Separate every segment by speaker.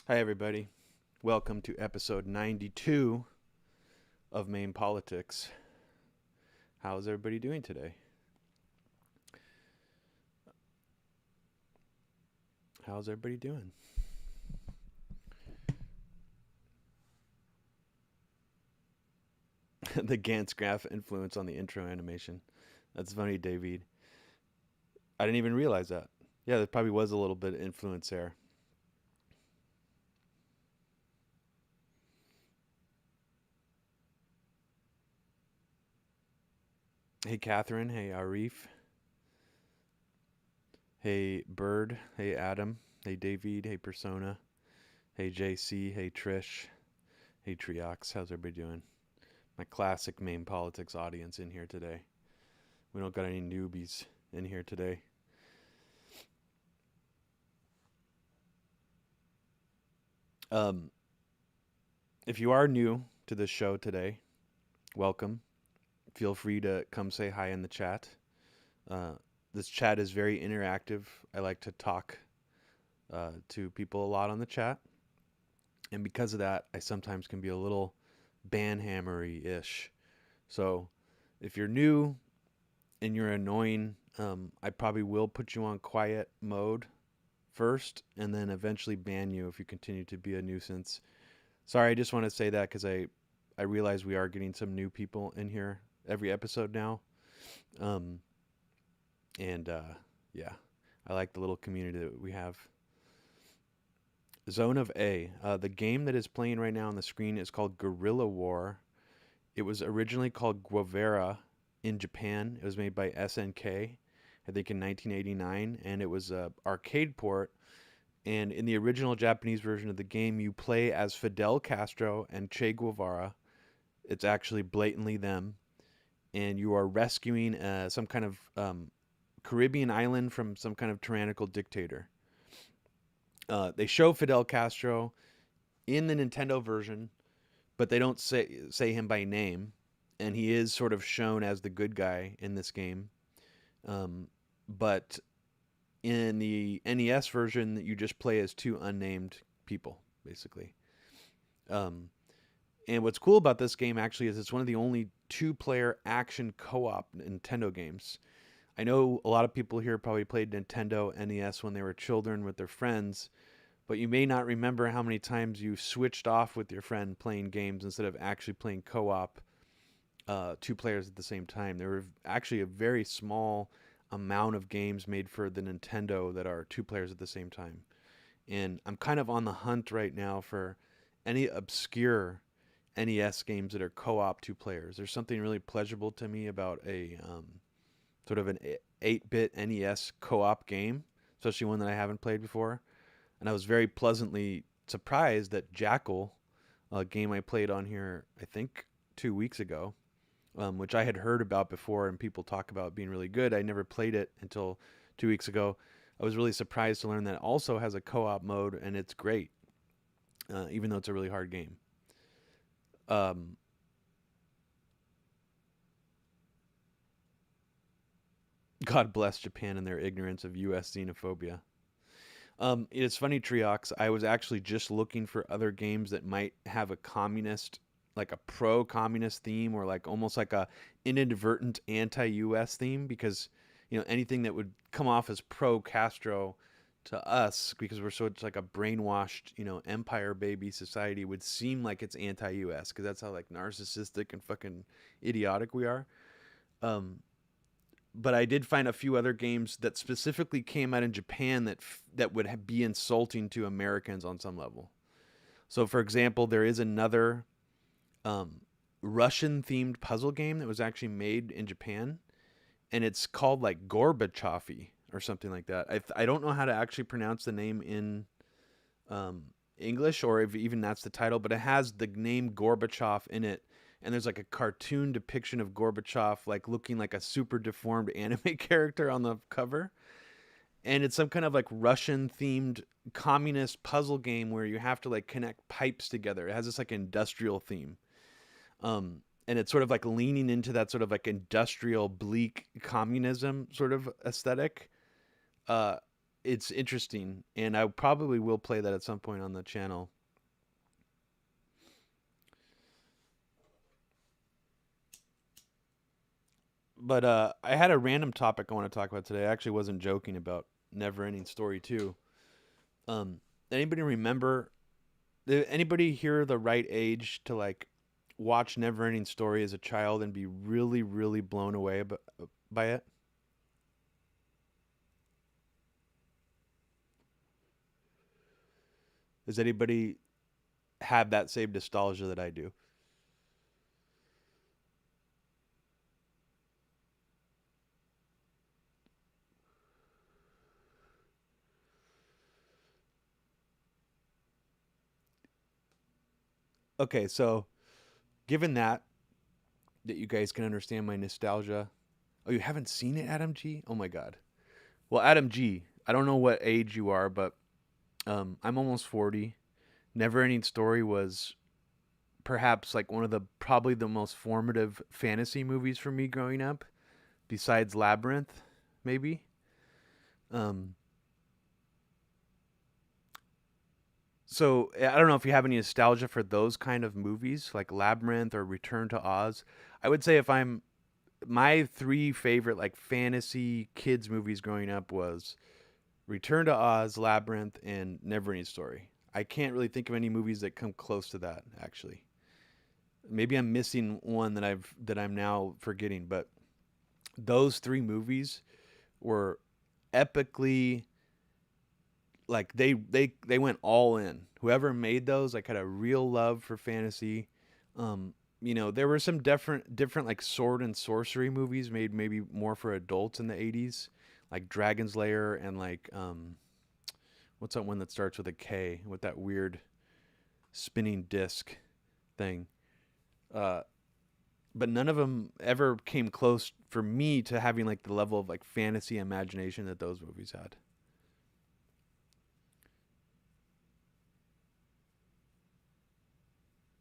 Speaker 1: Hi, everybody. Welcome to episode 92 of MAME Politics. How's everybody doing today? How's everybody doing? The Gantz graph influence on the intro animation. That's funny, David. I didn't even realize that. Yeah, there probably was a little bit of influence there. Hey, Catherine. Hey, Arif. Hey, Bird. Hey, Adam. Hey, David. Hey, Persona. Hey, JC. Hey, Trish. Hey, Triox. How's everybody doing? My classic MAME Politics audience in here today. We don't got any newbies in here today. Um, if you are new to this show today, welcome. Feel free to come say hi in the chat. Uh, this chat is very interactive. I like to talk to people a lot on the chat. And because of that, I sometimes can be a little banhammery ish. So if you're new and you're annoying, I probably will put you on quiet mode first and then eventually ban you if you continue to be a nuisance. Sorry, I just want to say that because I realize we are getting some new people in here every episode now. Um, and yeah, I like the little community that we have. Zone of A. The game that is playing right now on the screen is called Guerilla War. It was originally called Guevara in Japan. It was made by SNK, I think in 1989, and it was a arcade port. And in the original Japanese version of the game, you play as Fidel Castro and Che Guevara. It's actually blatantly them, and you are rescuing some kind of Caribbean island from some kind of tyrannical dictator. They show Fidel Castro in the Nintendo version, but they don't say him by name, and he is sort of shown as the good guy in this game. But in the NES version, you just play as two unnamed people, basically. Um, and what's cool about this game actually is it's one of the only two-player action co-op Nintendo games. I know a lot of people here probably played Nintendo NES when they were children with their friends, but you may not remember how many times you switched off with your friend playing games instead of actually playing co-op, two players at the same time. There were actually a very small amount of games made for the Nintendo that are two players at the same time. And I'm kind of on the hunt right now for any obscure NES games that are co-op two players. There's something really pleasurable to me about a sort of an 8-bit NES co-op game, especially one that I haven't played before. And I was very pleasantly surprised that Jackal, a game I played on here, I think 2 weeks ago, which I had heard about before and people talk about being really good. I never played it until 2 weeks ago. I was really surprised to learn that it also has a co-op mode and it's great, even though it's a really hard game. Um, God bless Japan and their ignorance of U.S. xenophobia. It's funny, Triox. I was actually just looking for other games that might have a communist, like a pro-communist theme, or like almost like a inadvertent anti-U.S. theme, because anything that would come off as pro-Castro to us, because we're such like a brainwashed, empire baby society, would seem like it's anti-U.S. because that's how like narcissistic and fucking idiotic we are. Um, but I did find a few other games that specifically came out in Japan that would be insulting to Americans on some level. So, for example, there is another um, Russian themed puzzle game that was actually made in Japan, and it's called like Gorbachev or something like that. I don't know how to actually pronounce the name in um, English, or if even that's the title, but it has the name Gorbachev in it, and there's like a cartoon depiction of Gorbachev like looking like a super deformed anime character on the cover. And it's some kind of like Russian themed communist puzzle game where you have to like connect pipes together. It has this like industrial theme. And it's sort of like leaning into that sort of like industrial bleak communism sort of aesthetic. Uh it's interesting, and I probably will play that at some point on the channel. But I had a random topic I want to talk about today. I actually wasn't joking about Neverending Story 2. Um, anybody remember? Anybody here the right age to like watch Neverending Story as a child and be really, really blown away by it? Does anybody have that same nostalgia that I do? Okay, so given that you guys can understand my nostalgia. Oh, you haven't seen it, Adam G? Oh my God. Well, Adam G, I don't know what age you are, but I'm almost 40. Neverending Story was perhaps like one of the probably the most formative fantasy movies for me growing up, besides Labyrinth, maybe. Um, so I don't know if you have any nostalgia for those kind of movies, like Labyrinth or Return to Oz. I would say if I'm my three favorite like fantasy kids movies growing up was Return to Oz, Labyrinth, and Neverending Story. I can't really think of any movies that come close to that actually. Maybe I'm missing one that I'm now forgetting, but those three movies were epically like they went all in. Whoever made those like had a real love for fantasy. There were some different like sword and sorcery movies made maybe more for adults in the 80s, like Dragon's Lair and like what's that one that starts with a K with that weird spinning disc thing. Uh, but none of them ever came close for me to having like the level of like fantasy imagination that those movies had.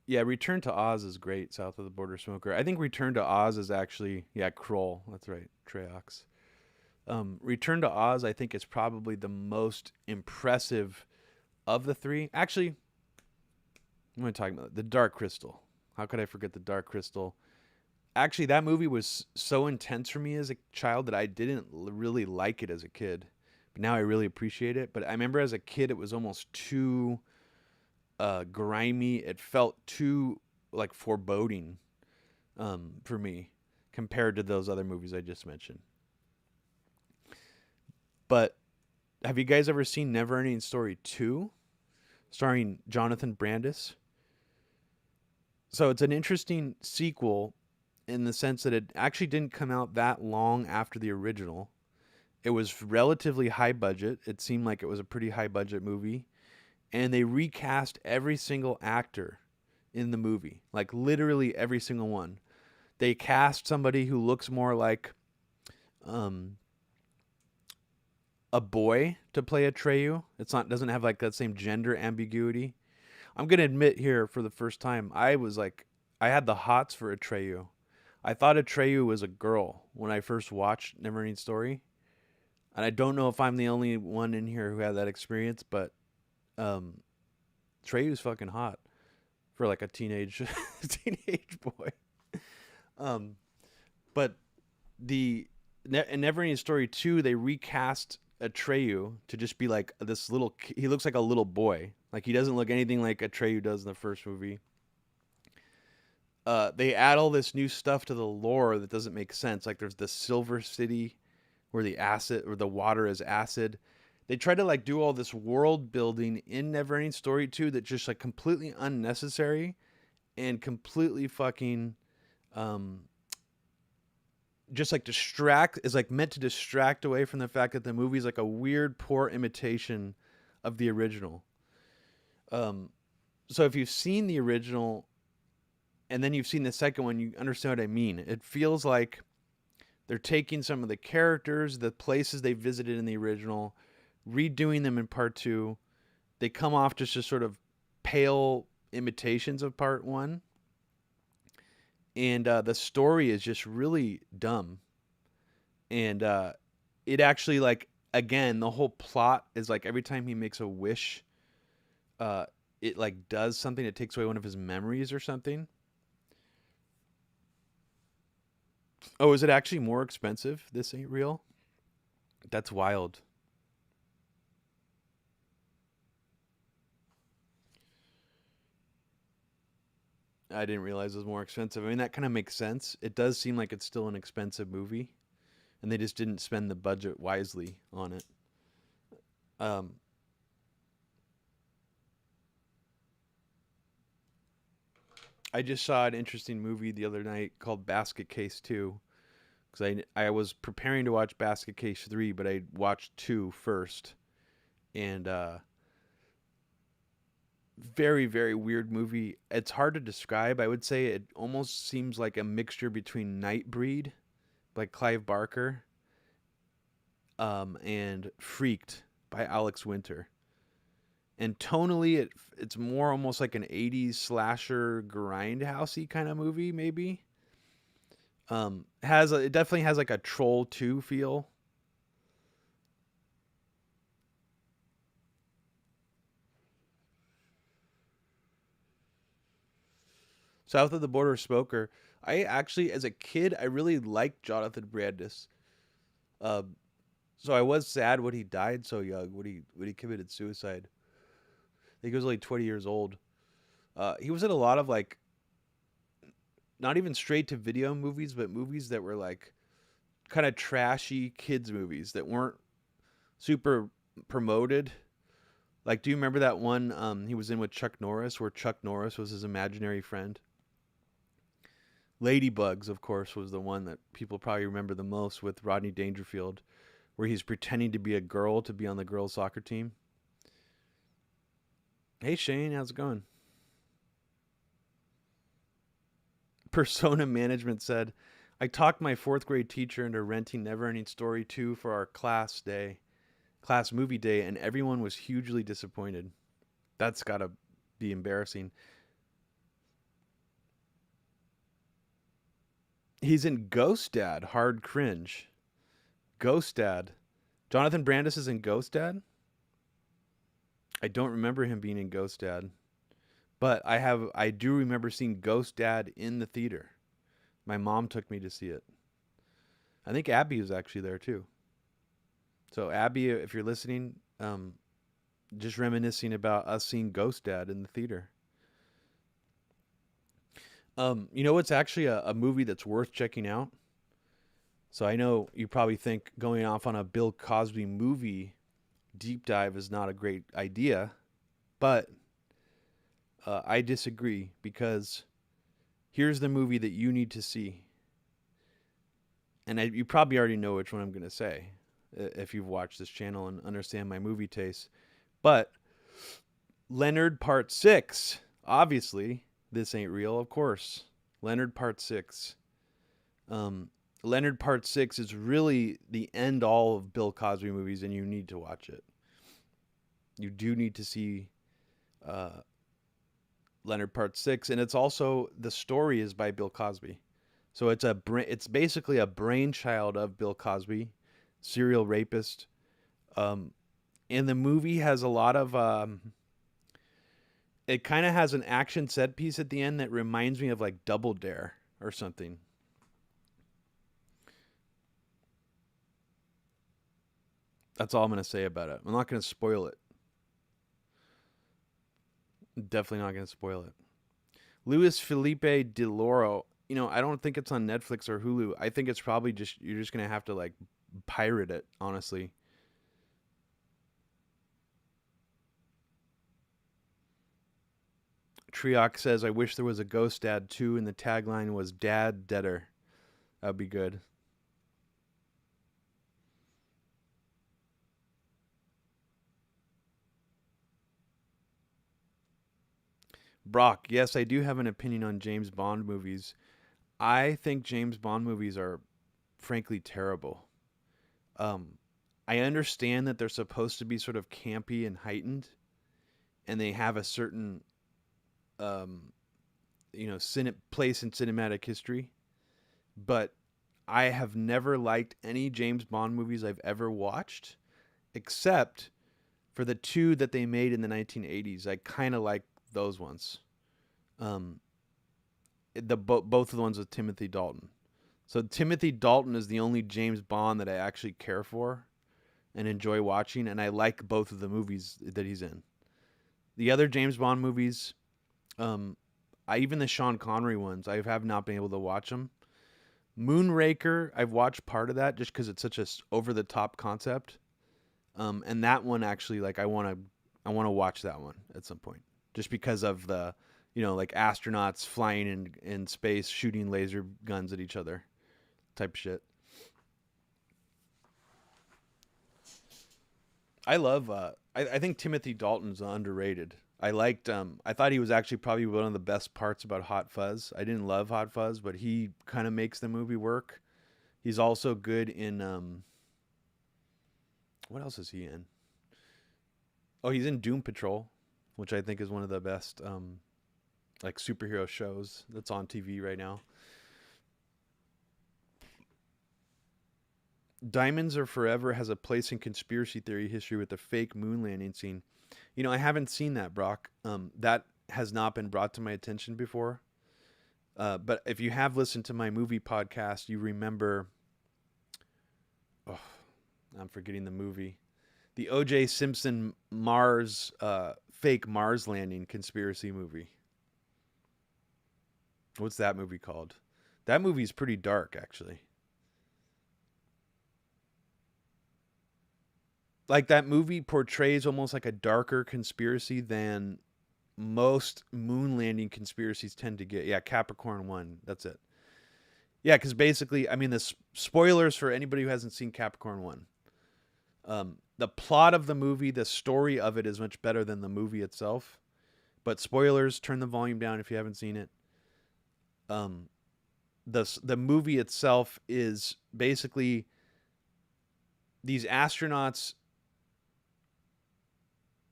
Speaker 1: Yeah, Return to Oz is great. South of the Border Smoker. I think Return to Oz is actually Kroll. That's right, Treox. Return to Oz, I think, is probably the most impressive of the three. Actually, I'm going to talk about the Dark Crystal. How could I forget the Dark Crystal? Actually, that movie was so intense for me as a child that I didn't really like it as a kid. But now I really appreciate it. But I remember as a kid, it was almost too grimy. It felt too like foreboding for me compared to those other movies I just mentioned. But have you guys ever seen Neverending Story 2, starring Jonathan Brandis? So it's an interesting sequel in the sense that it actually didn't come out that long after the original. It was relatively high budget. It seemed like it was a pretty high budget movie. And they recast every single actor in the movie, like literally every single one. They cast somebody who looks more like um, a boy to play Atreyu. It's not doesn't have like that same gender ambiguity. I'm gonna admit here for the first time, I had the hots for Atreyu. I thought Atreyu was a girl when I first watched Neverending Story, and I don't know if I'm the only one in here who had that experience, but um, Atreyu's fucking hot for like a teenage teenage boy. Um, but in Neverending Story 2, they recast Atreyu to just be like this little. He looks like a little boy. Like he doesn't look anything like Atreyu does in the first movie. They add all this new stuff to the lore that doesn't make sense. Like there's the Silver City where the water is acid. They try to like do all this world building in Neverending Story 2 that just like completely unnecessary and completely fucking um just like distract is like meant to distract away from the fact that the movie's like a weird poor imitation of the original. Um so if you've seen the original and then you've seen the second one, you understand what I mean. It feels like they're taking some of the characters, the places they visited in the original, redoing them in part two. They come off just sort of pale imitations of part one. And the story is just really dumb. And it actually, like, again, the whole plot is like every time he makes a wish, uh, it like does something. It takes away one of his memories or something. Oh, is it actually more expensive? This ain't real. That's wild. I didn't realize it was more expensive. I mean, that kind of makes sense. It does seem like it's still an expensive movie, and they just didn't spend the budget wisely on it. Um, I just saw an interesting movie the other night called Basket Case 2 because I was preparing to watch Basket Case 3, but I watched 2 first. And very, very weird movie. It's hard to describe. I would say it almost seems like a mixture between Nightbreed, like Clive Barker, and Freaked by Alex Winter. And tonally, it's more almost like an '80s slasher grindhousey kind of movie, maybe. It definitely has like a Troll 2 feel. South of the Border Smoker. I actually, as a kid, I really liked Jonathan Brandis. Um, so I was sad when he died so young, when he committed suicide. I think he was only 20 years old. He was in a lot of like not even straight to video movies, but movies that were like kind of trashy kids movies that weren't super promoted. Like, do you remember that one he was in with Chuck Norris, where Chuck Norris was his imaginary friend? Ladybugs, of course, was the one that people probably remember the most with Rodney Dangerfield, where he's pretending to be a girl to be on the girls' soccer team. Hey Shane, how's it going? Persona Management said, I talked my fourth grade teacher into renting Neverending Story 2 for our class movie day, and everyone was hugely disappointed. That's gotta be embarrassing. He's in Ghost Dad, hard cringe. Ghost Dad. Jonathan Brandis is in Ghost Dad? I don't remember him being in Ghost Dad. But I do remember seeing Ghost Dad in the theater. My mom took me to see it. I think Abby was actually there too. So Abby, if you're listening, just reminiscing about us seeing Ghost Dad in the theater. You know what's actually a movie that's worth checking out? So I know you probably think going off on a Bill Cosby movie deep dive is not a great idea, but I disagree because here's the movie that you need to see. And you probably already know which one I'm going to say if you've watched this channel and understand my movie taste. But Leonard Part 6, obviously, this ain't real, of course. Leonard Part 6. Leonard Part 6 is really the end all of Bill Cosby movies, and you need to watch it. You do need to see Leonard Part 6, and it's also, the story is by Bill Cosby. So it's basically a brainchild of Bill Cosby, serial rapist. And the movie has a lot of it kind of has an action set piece at the end that reminds me of like Double Dare or something. That's all I'm going to say about it. I'm not going to spoil it. Definitely not going to spoil it. Luis Felipe de Loro. I don't think it's on Netflix or Hulu. I think it's probably just you're just going to have to like pirate it, honestly. Triok says, I wish there was a Ghost Dad 2 and the tagline was Dad Deader. That'd be good. Brock, yes, I do have an opinion on James Bond movies. I think James Bond movies are frankly terrible. Um, I understand that they're supposed to be sort of campy and heightened, and they have a certain, um, place in cinematic history. But I have never liked any James Bond movies I've ever watched. except for the two that they made in the 1980s. I kind of like those ones. Um, both of the ones with Timothy Dalton. So Timothy Dalton is the only James Bond that I actually care for and enjoy watching, and I like both of the movies that he's in. The other James Bond movies, um, even the Sean Connery ones, I have not been able to watch them. Moonraker, I've watched part of that just because it's such a over the top concept. And that one actually, like, I want to watch that one at some point, just because of the, like astronauts flying in space, shooting laser guns at each other, type shit. I love. I think Timothy Dalton's underrated. I thought he was actually probably one of the best parts about Hot Fuzz. I didn't love Hot Fuzz, but he kind of makes the movie work. He's also good in what else is he in? Oh, he's in Doom Patrol, which I think is one of the best like superhero shows that's on TV right now. Diamonds Are Forever has a place in conspiracy theory history with the fake moon landing scene. I haven't seen that, Brock. That has not been brought to my attention before. But if you have listened to my movie podcast, you remember. Oh, I'm forgetting the movie. The O.J. Simpson Mars fake Mars landing conspiracy movie. What's that movie called? That movie's pretty dark, actually. Like, that movie portrays almost like a darker conspiracy than most moon landing conspiracies tend to get. Yeah, Capricorn 1. That's it. Yeah, because basically, I mean, the spoilers for anybody who hasn't seen Capricorn 1. The plot of the movie, the story of it is much better than the movie itself. But spoilers, turn the volume down if you haven't seen it. The movie itself is basically these astronauts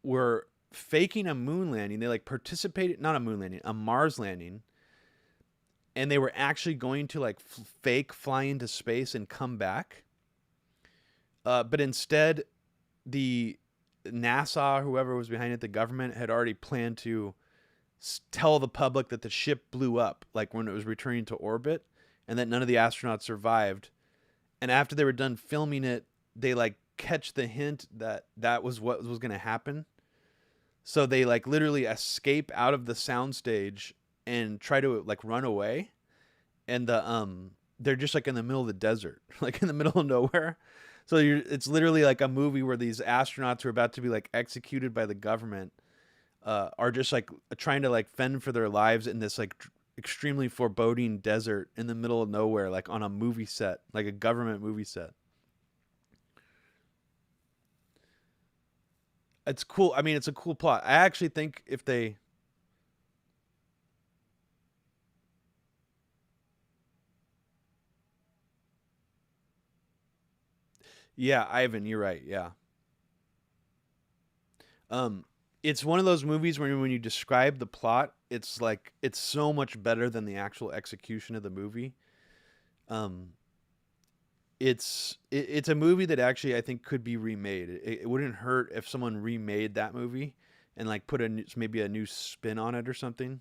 Speaker 1: were faking a moon landing. They like participated, not a moon landing, a Mars landing. And they were actually going to like fake fly into space and come back. But instead, the NASA, whoever was behind it, the government had already planned to tell the public that the ship blew up, like when it was returning to orbit, and that none of the astronauts survived. And after they were done filming it, they like catch the hint that that was what was going to happen. So they like literally escape out of the soundstage and try to like run away. And they're just like in the middle of the desert, like in the middle of nowhere. So it's literally like a movie where these astronauts who are about to be like executed by the government are just like trying to like fend for their lives in this like extremely foreboding desert in the middle of nowhere, like on a movie set, like a government movie set. It's cool. I mean, it's a cool plot. I actually think if they, yeah, Ivan, you're right. Yeah. Um, it's one of those movies where when you describe the plot, it's like it's so much better than the actual execution of the movie. Um, it's a movie that actually I think could be remade. It wouldn't hurt if someone remade that movie and like put maybe a new spin on it or something.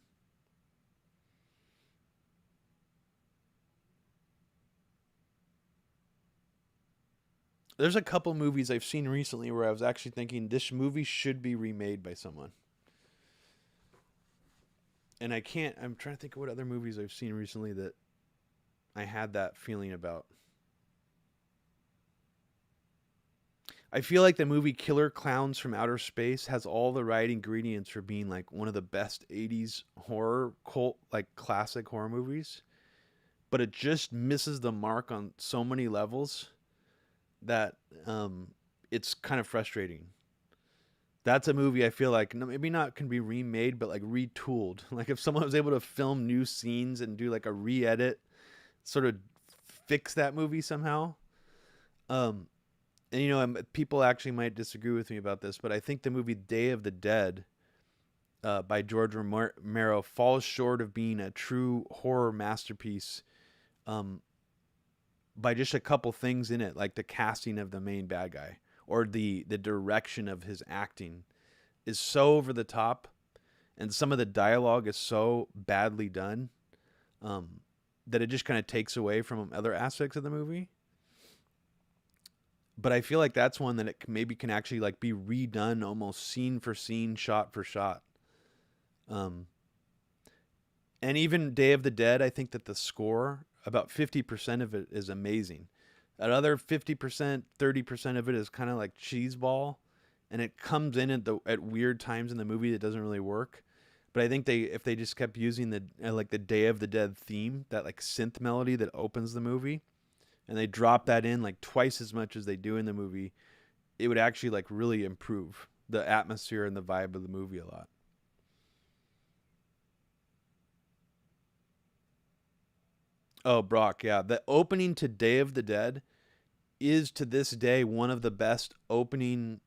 Speaker 1: There's a couple movies I've seen recently where I was actually thinking this movie should be remade by someone. And I can't. I'm trying to think of what other movies I've seen recently that I had that feeling about. I feel like the movie Killer Clowns from Outer Space has all the right ingredients for being like one of the best 80s horror cult like classic horror movies, but it just misses the mark on so many levels that it's kind of frustrating. That's a movie I feel like maybe not can be remade, but like retooled. Like if someone was able to film new scenes and do like a re-edit, sort of fix that movie somehow. Um, and people actually might disagree with me about this, but I think the movie Day of the Dead by George Romero falls short of being a true horror masterpiece um, by just a couple things in it, like the casting of the main bad guy, or the direction of his acting is so over the top, and some of the dialogue is so badly done, that it just kind of takes away from other aspects of the movie. But I feel like that's one that it maybe can actually like be redone almost scene for scene, shot for shot. Um, and even Day of the Dead, I think that the score, about 50% of it is amazing. Another 50%, 30% of it is kind of like cheeseball, and it comes in at weird times in the movie that doesn't really work. But I think if they just kept using the like the Day of the Dead theme, that like synth melody that opens the movie, and they drop that in like twice as much as they do in the movie, it would actually like really improve the atmosphere and the vibe of the movie a lot. Oh, Brock, yeah. The opening to Day of the Dead is to this day one of the best opening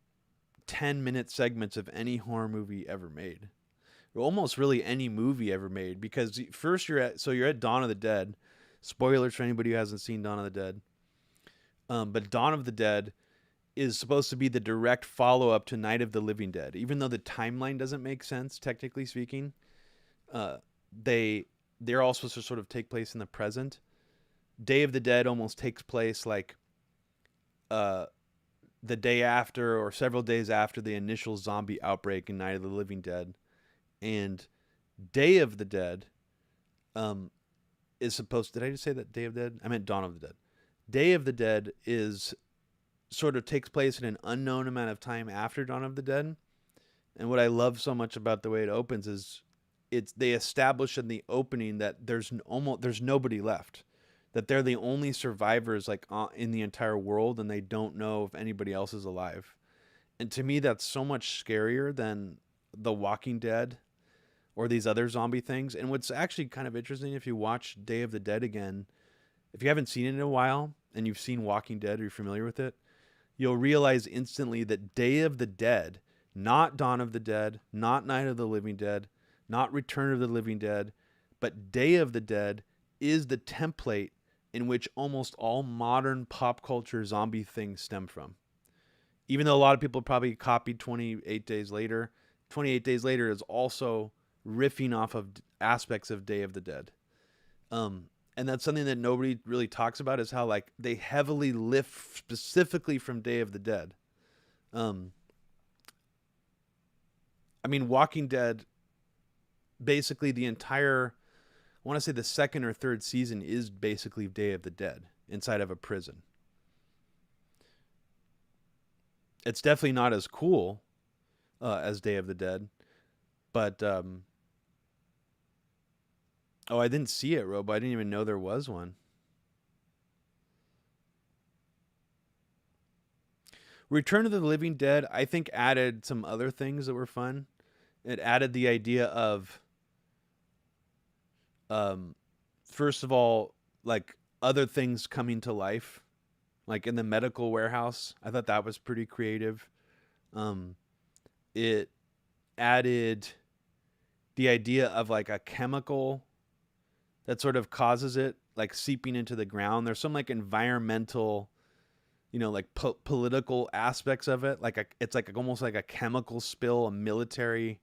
Speaker 1: 10-minute segments of any horror movie ever made. Almost really any movie ever made, because first you're at Dawn of the Dead. Spoilers for anybody who hasn't seen Dawn of the Dead. But Dawn of the Dead is supposed to be the direct follow up to Night of the Living Dead. Even though the timeline doesn't make sense, technically speaking, uh, they they're all supposed to sort of take place in the present. Day of the Dead almost takes place like uh, the day after or several days after the initial zombie outbreak in Night of the Living Dead, and Day of the Dead um, is supposed. Did I just say that Day of the Dead? I meant Dawn of the Dead. Day of the Dead is sort of takes place in an unknown amount of time after Dawn of the Dead. And what I love so much about the way it opens is they establish in the opening that there's nobody left, that they're the only survivors like in the entire world, and they don't know if anybody else is alive. And to me, that's so much scarier than The Walking Dead or these other zombie things. And what's actually kind of interesting, if you watch Day of the Dead again, if you haven't seen it in a while and you've seen Walking Dead or you're familiar with it, you'll realize instantly that Day of the Dead, not Dawn of the Dead, not Night of the Living Dead, not Return of the Living Dead, but Day of the Dead is the template in which almost all modern pop culture zombie things stem from. Even though a lot of people probably copied 28 Days Later, 28 Days Later is also riffing off of aspects of Day of the Dead. And that's something that nobody really talks about, is how like they heavily lift specifically from Day of the Dead. I mean, Walking Dead, basically the entire, I want to say the second or third season is basically Day of the Dead inside of a prison. It's definitely not as cool as Day of the Dead, but oh, I didn't see it, Robo. I didn't even know there was one. Return of the Living Dead, I think, added some other things that were fun. It added the idea of, first of all, like other things coming to life, like in the medical warehouse. I thought that was pretty creative. It added the idea of like a chemical that sort of causes it like seeping into the ground. There's some like environmental, like political aspects of it. Like it's like almost like a chemical spill, a military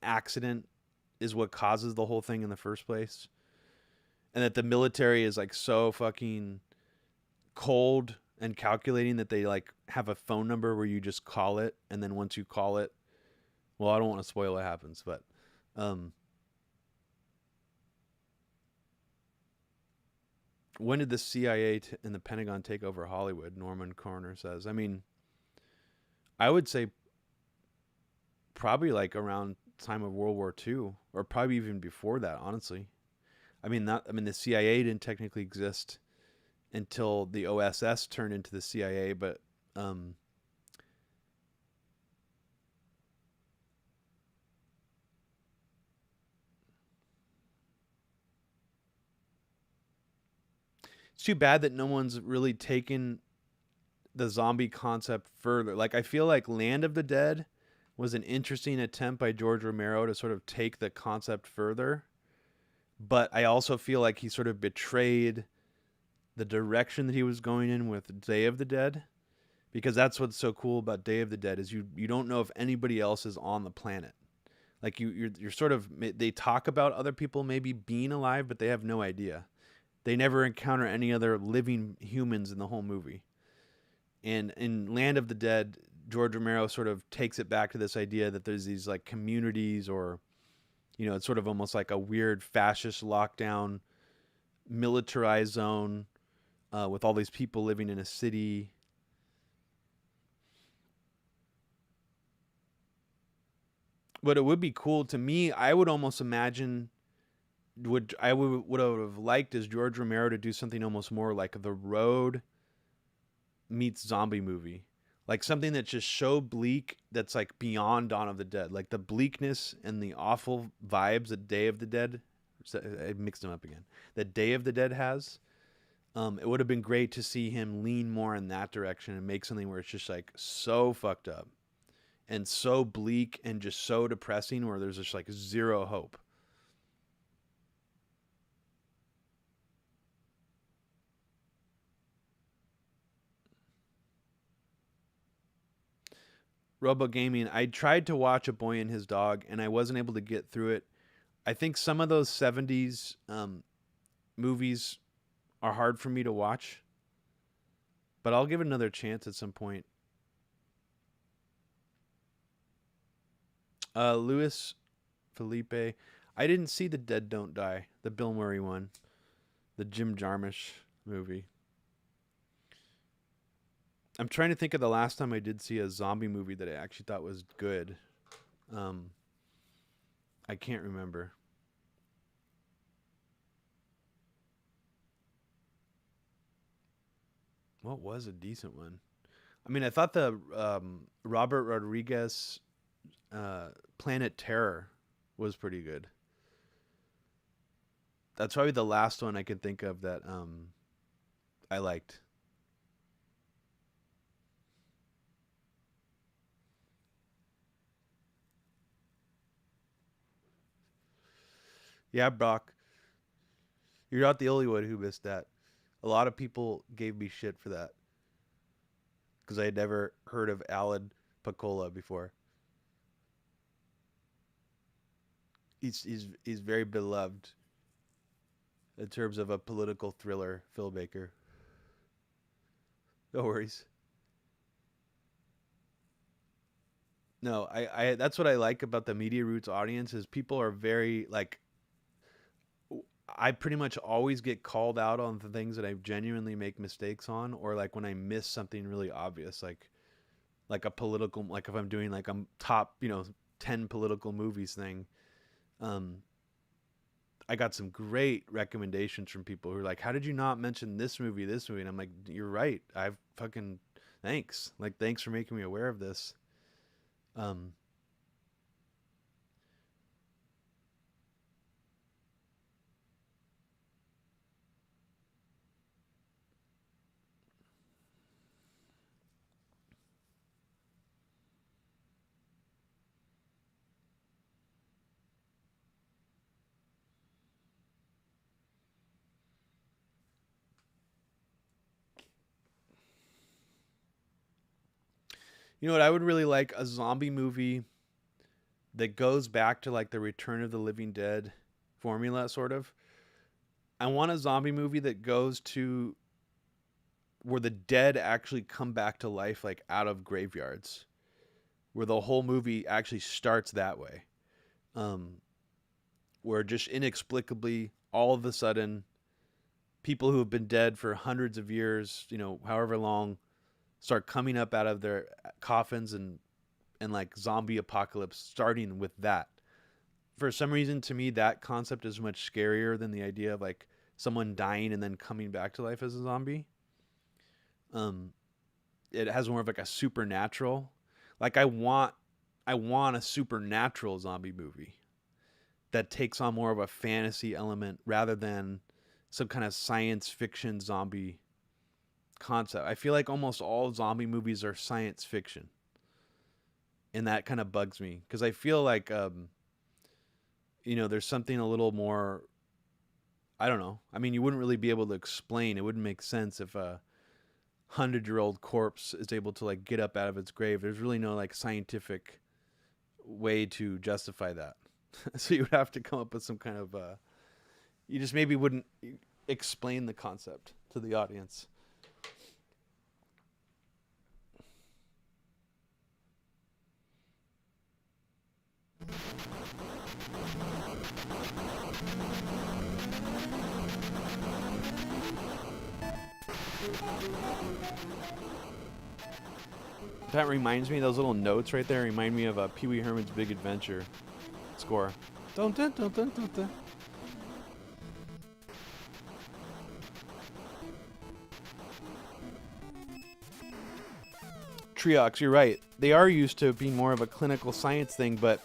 Speaker 1: accident is what causes the whole thing in the first place. And that the military is like so fucking cold and calculating that they like have a phone number where you just call it, and then once you call it, well, I don't want to spoil what happens, but when did the CIA and the Pentagon take over Hollywood? Norman Corner says. I mean, I would say probably like around time of World War II, or probably even before that, honestly. I mean, the CIA didn't technically exist until the OSS turned into the CIA, but it's too bad that no one's really taken the zombie concept further. Like, I feel like Land of the Dead was an interesting attempt by George Romero to sort of take the concept further, but I also feel like he sort of betrayed the direction that he was going in with Day of the Dead, because that's what's so cool about Day of the Dead is you don't know if anybody else is on the planet. Like you're sort of, they talk about other people maybe being alive, but they have no idea. They never encounter any other living humans in the whole movie. And in Land of the Dead, George Romero sort of takes it back to this idea that there's these like communities, or it's sort of almost like a weird fascist lockdown, militarized zone, with all these people living in a city. But it would be cool to me. I would almost imagine, would have liked is George Romero to do something almost more like The Road meets zombie movie, like something that's just so bleak that's like beyond Dawn of the Dead, like the bleakness and the awful vibes that Day of the Dead. I mixed them up again. That Day of the Dead has. It would have been great to see him lean more in that direction and make something where it's just like so fucked up and so bleak and just so depressing, where there's just like zero hope. Robo Gaming, I tried to watch A Boy and His Dog and I wasn't able to get through it. I think some of those 70s movies are hard for me to watch, but I'll give it another chance at some point. Louis Felipe, I didn't see The Dead Don't Die, the Bill Murray one, the Jim Jarmusch movie. I'm trying to think of the last time I did see a zombie movie that I actually thought was good. Um, I can't remember. What was a decent one? I mean, I thought the Robert Rodriguez Planet Terror was pretty good. That's probably the last one I could think of that I liked. Yeah, Brock, you're not the only one who missed that. A lot of people gave me shit for that because I had never heard of Alan Pacola before. He's very beloved in terms of a political thriller filmmaker. No worries. No, I that's what I like about the Media Roots audience is people are very like, I pretty much always get called out on the things that I genuinely make mistakes on, or like when I miss something really obvious, like a political, like if I'm doing like a top 10 political movies thing. Um, I got some great recommendations from people who are like, "How did you not mention this movie, this movie?" And I'm like, "You're right. I've fucking thanks. Like, thanks for making me aware of this." Um, you know what? I would really like a zombie movie that goes back to like the Return of the Living Dead formula, sort of. I want a zombie movie that goes to where the dead actually come back to life, like out of graveyards, where the whole movie actually starts that way. Um, where just inexplicably, all of a sudden, people who have been dead for hundreds of years, however long, start coming up out of their coffins, and like zombie apocalypse starting with that. For some reason, to me, that concept is much scarier than the idea of like someone dying and then coming back to life as a zombie. Um, it has more of like a supernatural. Like I want a supernatural zombie movie that takes on more of a fantasy element rather than some kind of science fiction zombie concept. I feel like almost all zombie movies are science fiction, and that kind of bugs me because I feel like there's something a little more. I don't know. I mean, you wouldn't really be able to explain. It wouldn't make sense if 100-year-old corpse is able to like get up out of its grave. There's really no like scientific way to justify that. So you would have to come up with some kind of you just maybe wouldn't explain the concept to the audience. That reminds me, those little notes right there remind me of Pee Wee Herman's Big Adventure score. Dun, dun, dun, dun, dun, dun. Triox, you're right. They are used to being more of a clinical science thing, but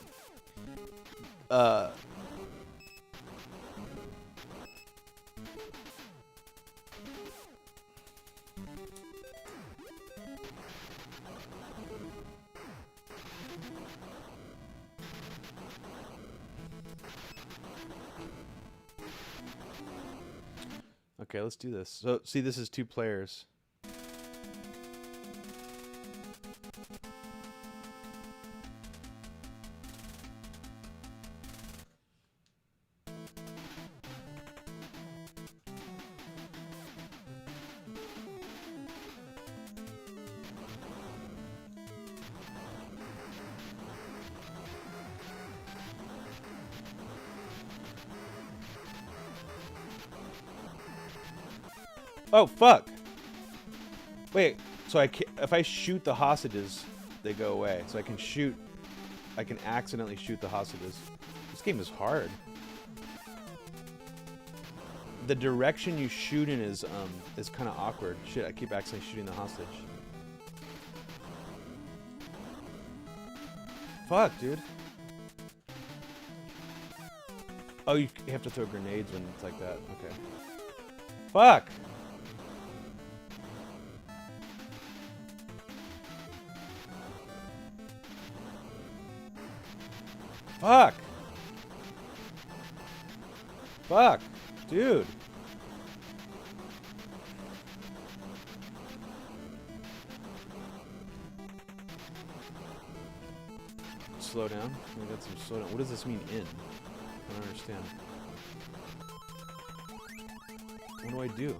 Speaker 1: okay, let's do this. So, see, this is 2 players. Oh, fuck. Wait, so if I shoot the hostages, they go away. So I can accidentally shoot the hostages. This game is hard. The direction you shoot in is kind of awkward. Shit, I keep accidentally shooting the hostage. Fuck, dude. Oh, you have to throw grenades when it's like that. Okay. Fuck! Fuck! Fuck! Dude! Slow down? We got some slow down. What does this mean in? I don't understand. What do I do?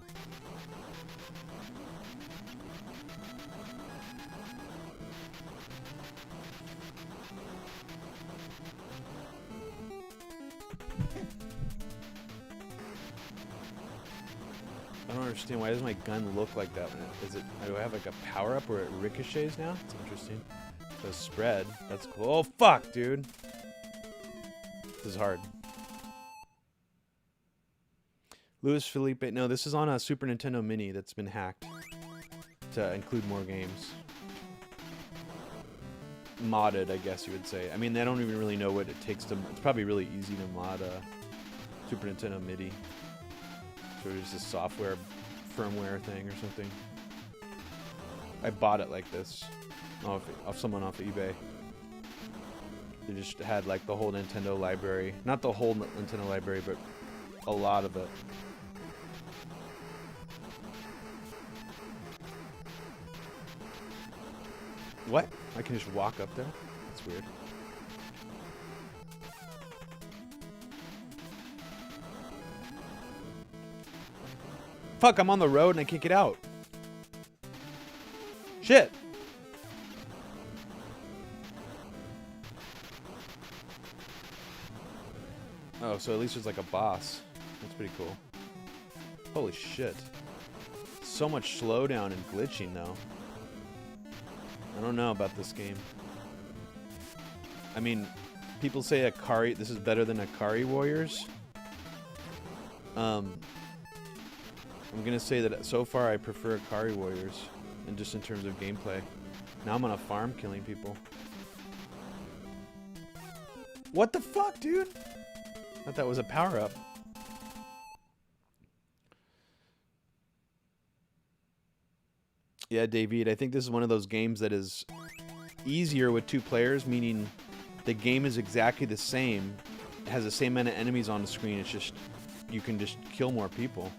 Speaker 1: I don't understand. Why does my gun look like that? Do I have like a power up where it ricochets now? It's interesting. So spread. That's cool. Oh fuck, dude. This is hard. Luis Felipe. No, this is on a Super Nintendo Mini that's been hacked to include more games. Modded, I guess you would say. I mean, they don't even really know what it takes to. It's probably really easy to mod a Super Nintendo MIDI. So it's just a software, firmware thing or something. I bought it like this, off someone off of eBay. They just had like the whole Nintendo library, not the whole Nintendo library, but a lot of it. What? I can just walk up there? That's weird. Fuck, I'm on the road and I can't get out. Shit. Oh, so at least there's like a boss. That's pretty cool. Holy shit. So much slowdown and glitching though. I don't know about this game. I mean, people say Akari, this is better than Akari Warriors. I'm gonna say that so far I prefer Akari Warriors, and just in terms of gameplay. Now I'm on a farm killing people. What the fuck, dude? I thought that was a power-up. Yeah, David, I think this is one of those games that is easier with 2 players, meaning the game is exactly the same. It has the same amount of enemies on the screen. It's just, you can just kill more people.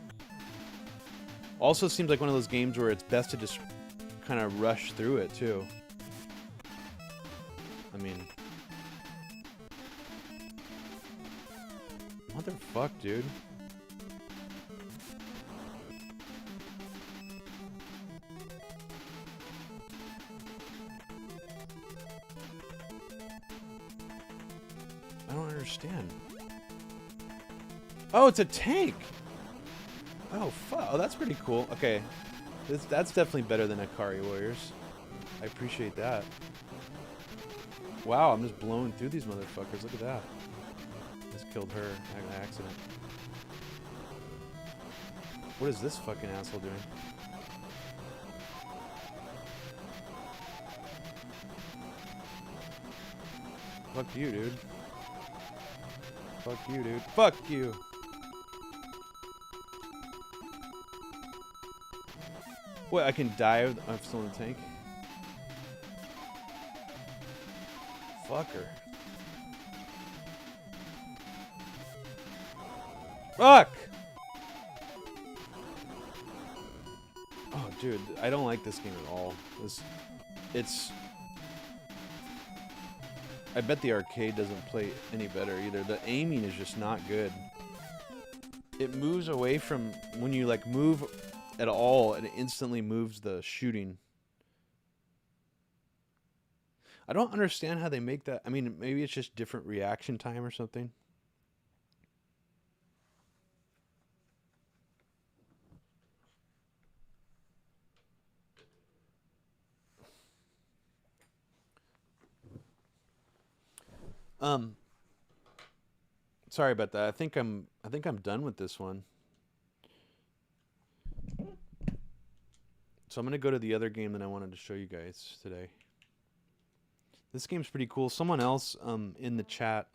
Speaker 1: Also seems like one of those games where it's best to just kind of rush through it too. I mean, motherfuck, dude. I don't understand. Oh, it's a tank. Oh, fuck. Oh, that's pretty cool. Okay. That's definitely better than Akari Warriors. I appreciate that. Wow, I'm just blowing through these motherfuckers. Look at that. Just killed her by accident. What is this fucking asshole doing? Fuck you, dude. Fuck you, dude. Fuck you! What, I can die if I'm still in the tank? Fucker. Fuck! Oh, dude, I don't like this game at all. It's... I bet the arcade doesn't play any better either. The aiming is just not good. It moves away from... When you, like, move at all, it instantly moves the shooting. I don't understand how they make that. I mean, maybe it's just different reaction time or something. Sorry about that. I think I'm done with this one. So I'm gonna go to the other game that I wanted to show you guys today. This game's pretty cool. Someone else in the chat.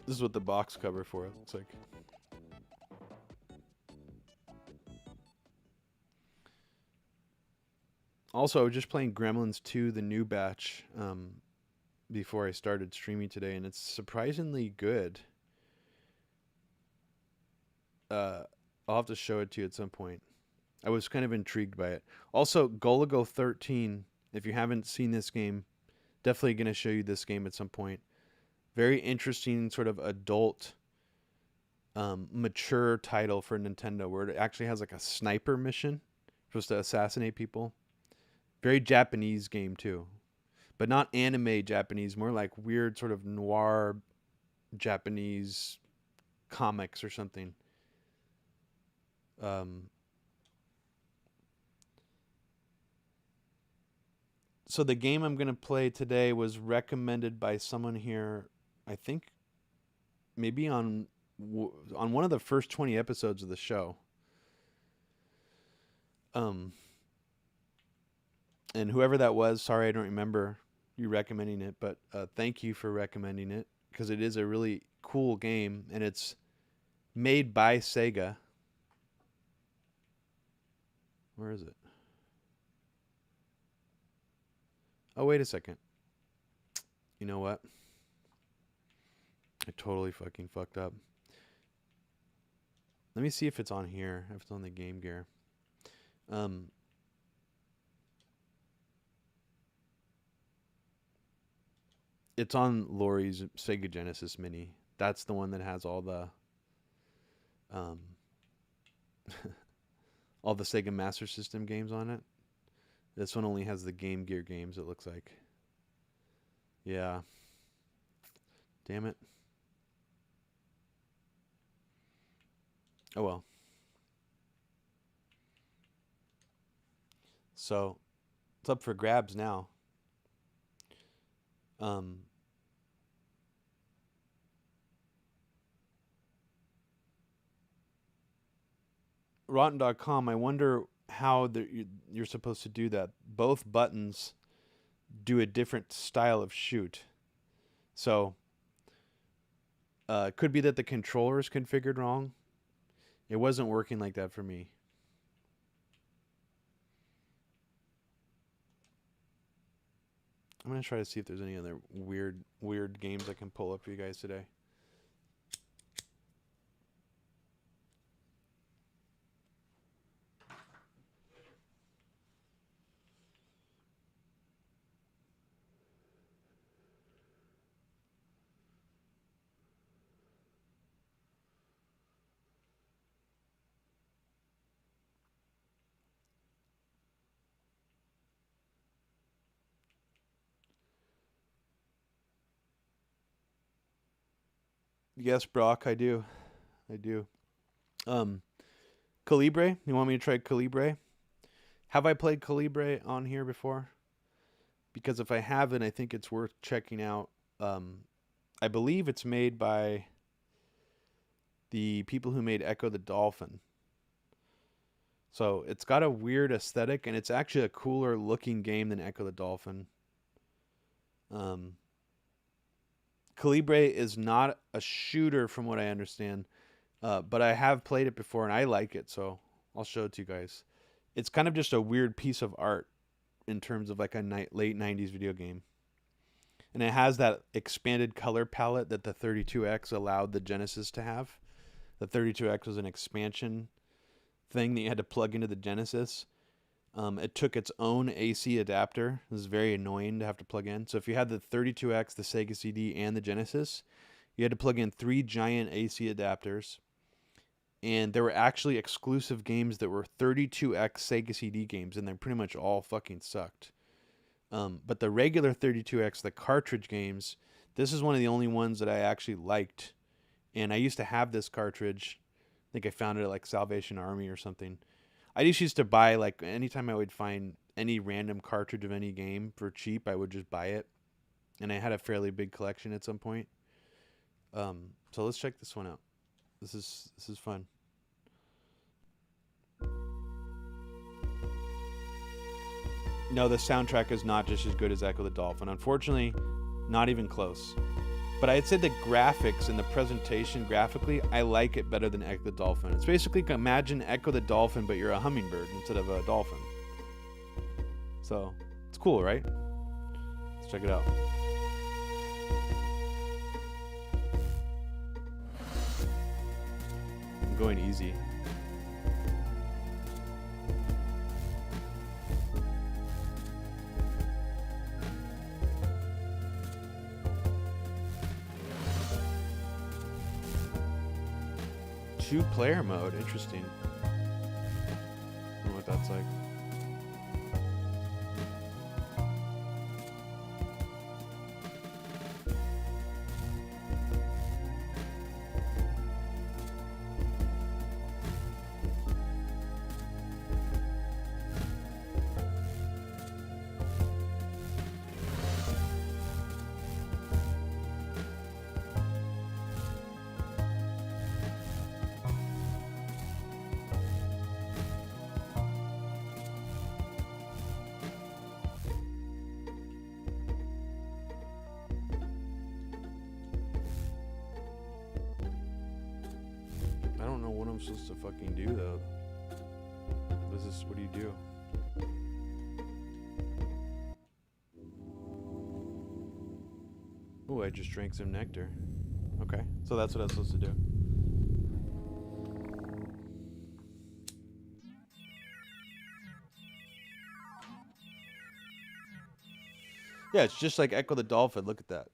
Speaker 1: This is what the box cover for it looks like. Also, I was just playing Gremlins 2, the new batch, before I started streaming today, and it's surprisingly good. I'll have to show it to you at some point. I was kind of intrigued by it. Also, Golago 13, if you haven't seen this game, definitely going to show you this game at some point. Very interesting sort of adult, mature title for Nintendo, where it actually has like a sniper mission. Supposed to assassinate people. Very Japanese game too. But not anime Japanese, more like weird sort of noir Japanese comics or something. So the game I'm going to play today was recommended by someone here, I think maybe on one of the first 20 episodes of the show. And whoever that was, sorry I don't remember you recommending it, but thank you for recommending it, because it is a really cool game, and it's made by Sega. Where is it? Oh, wait a second. You know what? I totally fucking fucked up. Let me see if it's on here, if it's on the Game Gear. It's on Lori's Sega Genesis Mini. That's the one that has all the all the Sega Master System games on it. This one only has the Game Gear games, it looks like. Yeah. Damn it. Oh well. So, it's up for grabs now. Rotten.com, I wonder how you're supposed to do that. Both buttons do a different style of shoot. So, it could be that the controller is configured wrong. It wasn't working like that for me. I'm going to try to see if there's any other weird games I can pull up for you guys today. Yes, Brock, I do. I do. Calibre? You want me to try Calibre? Have I played Calibre on here before? Because if I haven't, I think it's worth checking out. I believe it's made by the people who made Echo the Dolphin. So it's got a weird aesthetic, and it's actually a cooler looking game than Echo the Dolphin. Calibre is not a shooter from what I understand, but I have played it before, and I like it, so I'll show it to you guys. It's kind of just a weird piece of art in terms of like a late 90s video game. And it has that expanded color palette that the 32X allowed the Genesis to have. The 32X was an expansion thing that you had to plug into the Genesis. It took its own AC adapter. It was very annoying to have to plug in. So if you had the 32X, the Sega CD, and the Genesis, you had to plug in 3 giant AC adapters. And there were actually exclusive games that were 32X Sega CD games, and they pretty much all fucking sucked. But the regular 32X, the cartridge games, this is one of the only ones that I actually liked. And I used to have this cartridge. I think I found it at like Salvation Army or something. I just used to buy, like, anytime I would find any random cartridge of any game for cheap, I would just buy it. And I had a fairly big collection at some point. So let's check this one out. This is fun. No, the soundtrack is not just as good as Echo the Dolphin. Unfortunately, not even close. But I'd say the graphics and the presentation graphically, I like it better than Echo the Dolphin. It's basically, imagine Echo the Dolphin, but you're a hummingbird instead of a dolphin. So, it's cool, right? Let's check it out. I'm going easy. Two-player mode, interesting. I don't know what that's like. I don't know what I'm supposed to fucking do though. What do you do? Oh, I just drank some nectar. Okay, so that's what I was supposed to do. Yeah, it's just like Echo the Dolphin. Look at that.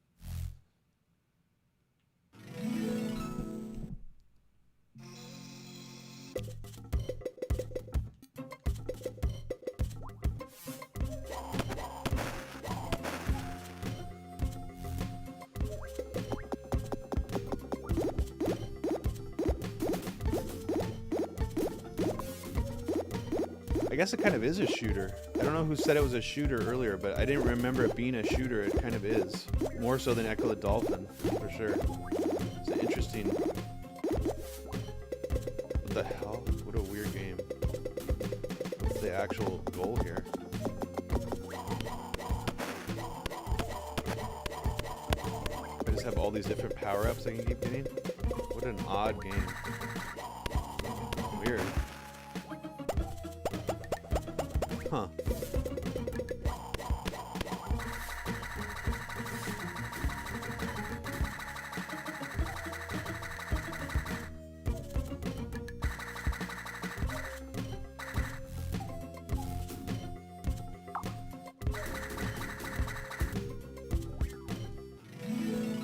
Speaker 1: I guess it kind of is a shooter. I don't know who said it was a shooter earlier, but I didn't remember it being a shooter. It kind of is. More so than Echo the Dolphin, for sure. It's an interesting... What the hell? What a weird game. What's the actual goal here? I just have all these different power-ups I can keep getting? What an odd game. Weird. Huh.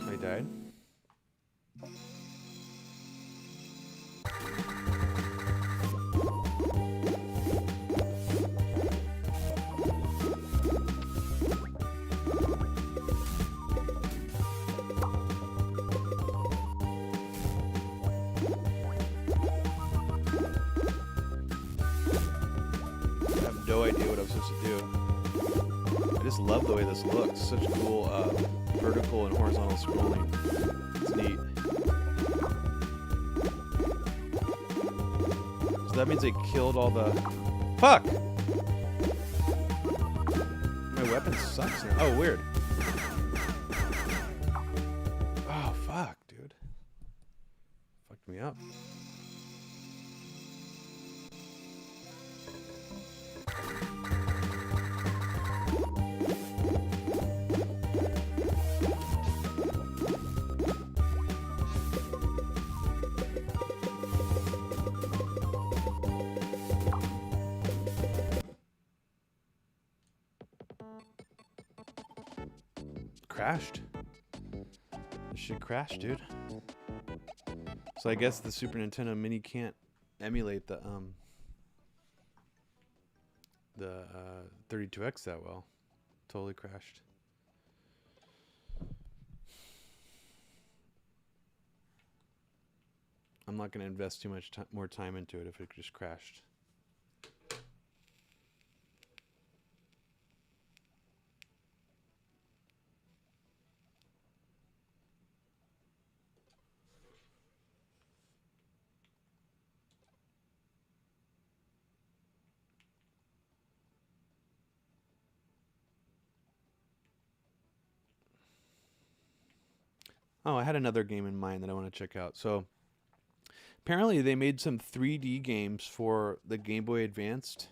Speaker 1: I died. idea what I was supposed to do. I just love the way this looks. Such cool vertical and horizontal scrolling. It's neat. So that means they killed all the... Fuck! My weapon sucks now. Oh, weird. Oh, fuck, dude. Fucked me up. Crashed. This shit crashed, dude. So I guess the Super Nintendo Mini can't emulate the 32X that well. Totally crashed. I'm not going to invest too much more time into it if it just crashed. Oh, I had another game in mind that I want to check out. So apparently they made some 3D games for the Game Boy Advanced,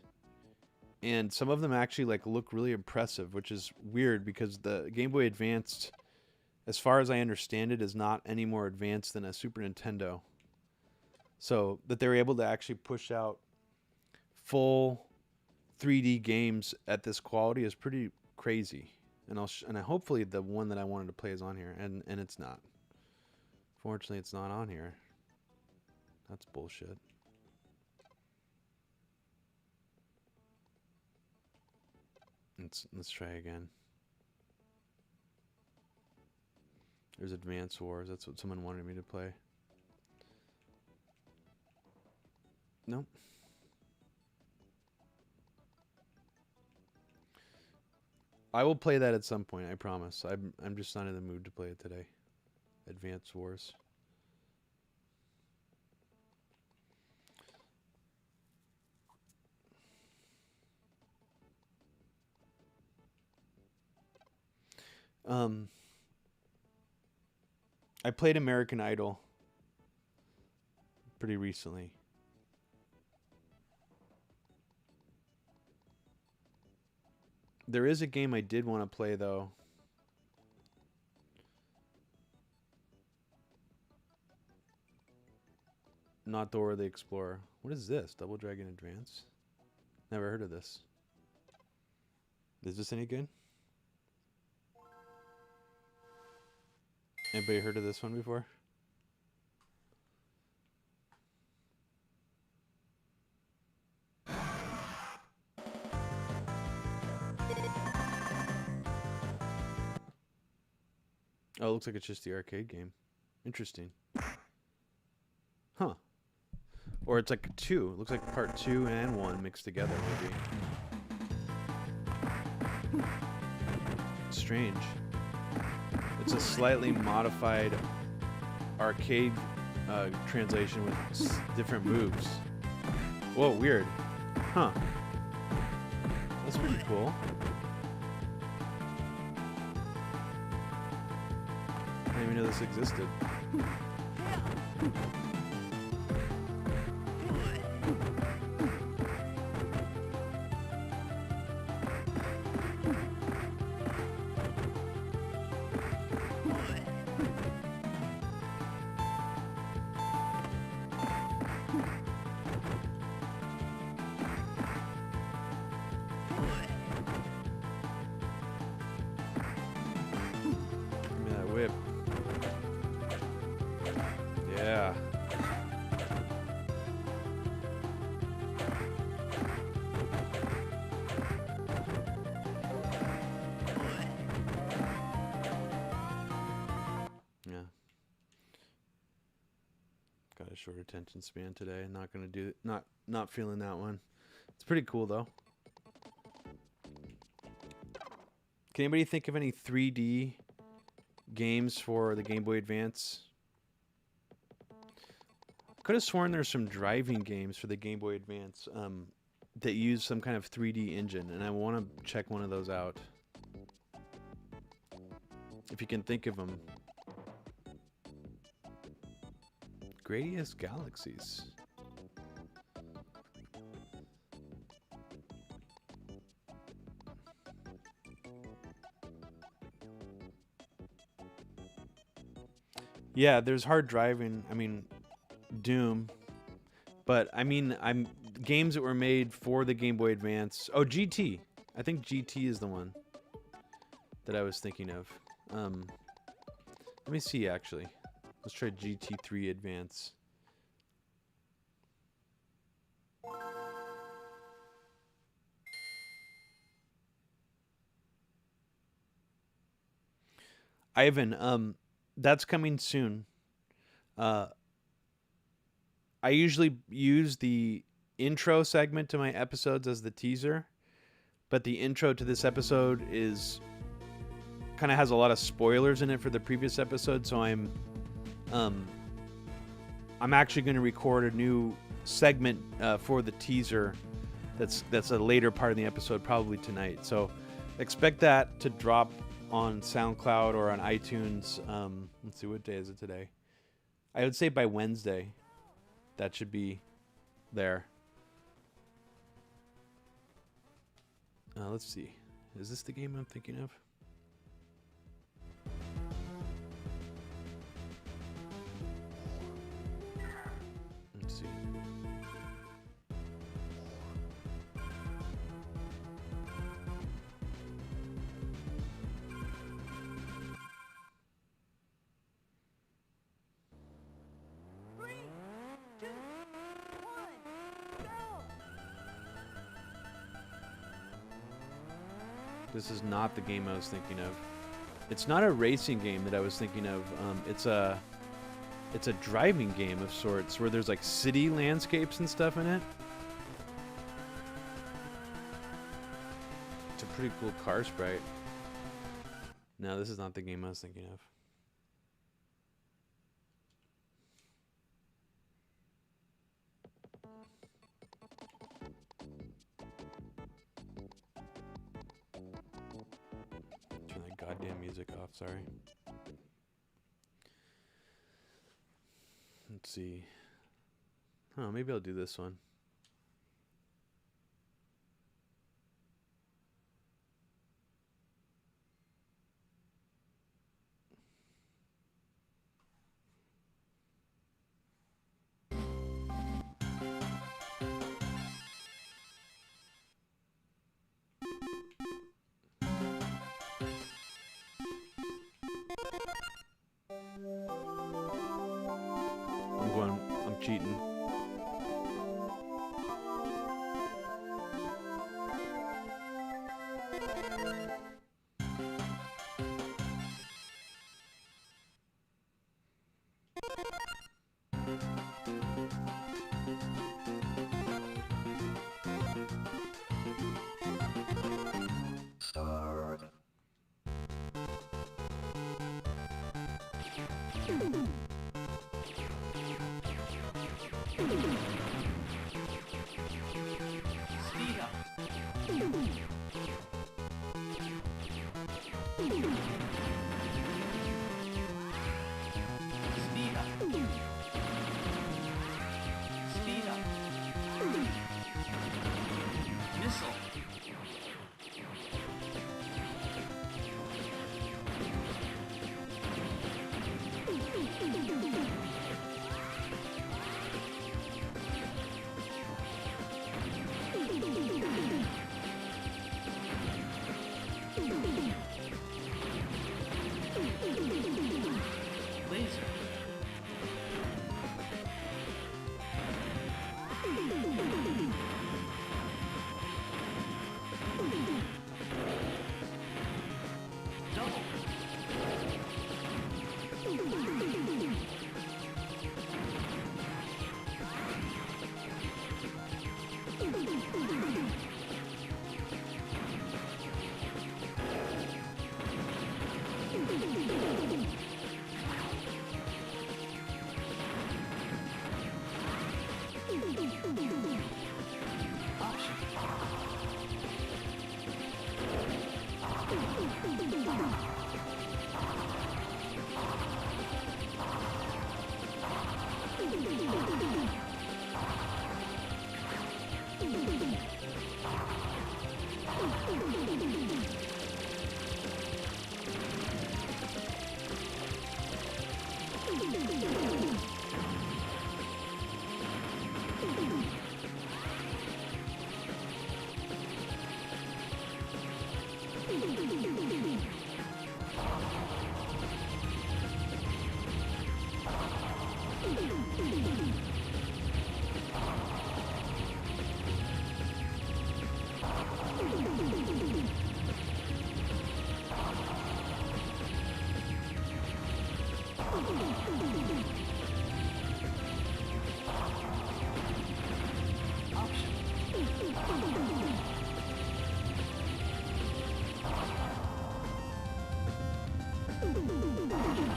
Speaker 1: and some of them actually like look really impressive, which is weird because the Game Boy Advanced, as far as I understand it, is not any more advanced than a Super Nintendo. So that they're able to actually push out full 3D games at this quality is pretty crazy. And hopefully the one that I wanted to play is on here, and it's not. Fortunately, it's not on here. That's bullshit. Let's try again. There's Advance Wars. That's what someone wanted me to play. Nope. I will play that at some point, I promise. I'm just not in the mood to play it today. Advance Wars. I played American Idol pretty recently. There is a game I did want to play, though. Not Dora the Explorer. What is this? Double Dragon Advance? Never heard of this. Is this any good? Anybody heard of this one before? Oh, it looks like it's just the arcade game. Interesting. Huh. Or it's like two. It looks like part 2 and 1 mixed together, maybe. Strange. It's a slightly modified arcade translation with different moves. Whoa, weird. Huh. That's pretty cool. I didn't even know this existed. Yeah. Yeah. Got a short attention span today. Not gonna do it. Not feeling that one. It's pretty cool though. Can anybody think of any 3D games for the Game Boy Advance? Could have sworn there's some driving games for the Game Boy Advance that use some kind of 3D engine, and I want to check one of those out. If you can think of them. Gradius Galaxies. Yeah, there's hard driving. I mean, Doom. But I mean, I'm games that were made for the Game Boy Advance. Oh, GT. I think GT is the one that I was thinking of. Let me see, actually. Let's try GT3 Advance. Ivan, that's coming soon. I usually use the intro segment to my episodes as the teaser, but the intro to this episode is kind of has a lot of spoilers in it for the previous episode, so I'm actually going to record a new segment for the teaser that's a later part of the episode, probably tonight. So expect that to drop on SoundCloud or on iTunes. Let's see, what day is it today? I would say by Wednesday that should be there. Let's see. Is this the game I'm thinking of? Let's see. This is not the game I was thinking of. It's not a racing game that I was thinking of. It's a driving game of sorts where there's like city landscapes and stuff in it. It's a pretty cool car sprite. No, this is not the game I was thinking of. Turn that goddamn music off, sorry. Let's see. Oh, maybe I'll do this one. I'm cheating.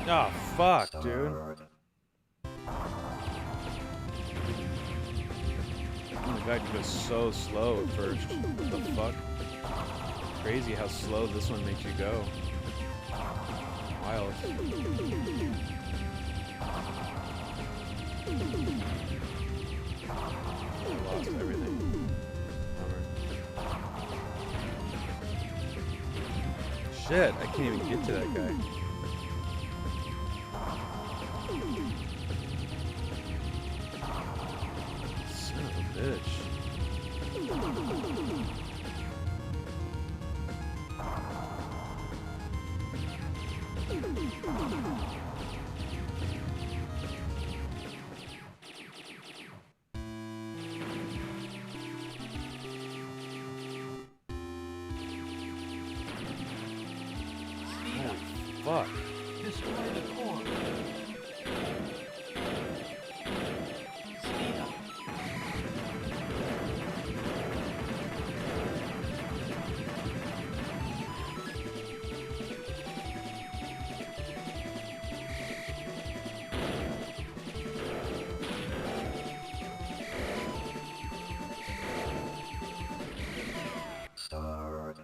Speaker 1: Oh, fuck, dude. Oh my god, you go so slow at first. What the fuck? Crazy how slow this one makes you go. Wild. I lost everything. Shit, I can't even get to that guy. Son of a bitch. Fuck.
Speaker 2: Destroy the core. Speed up.
Speaker 3: Start.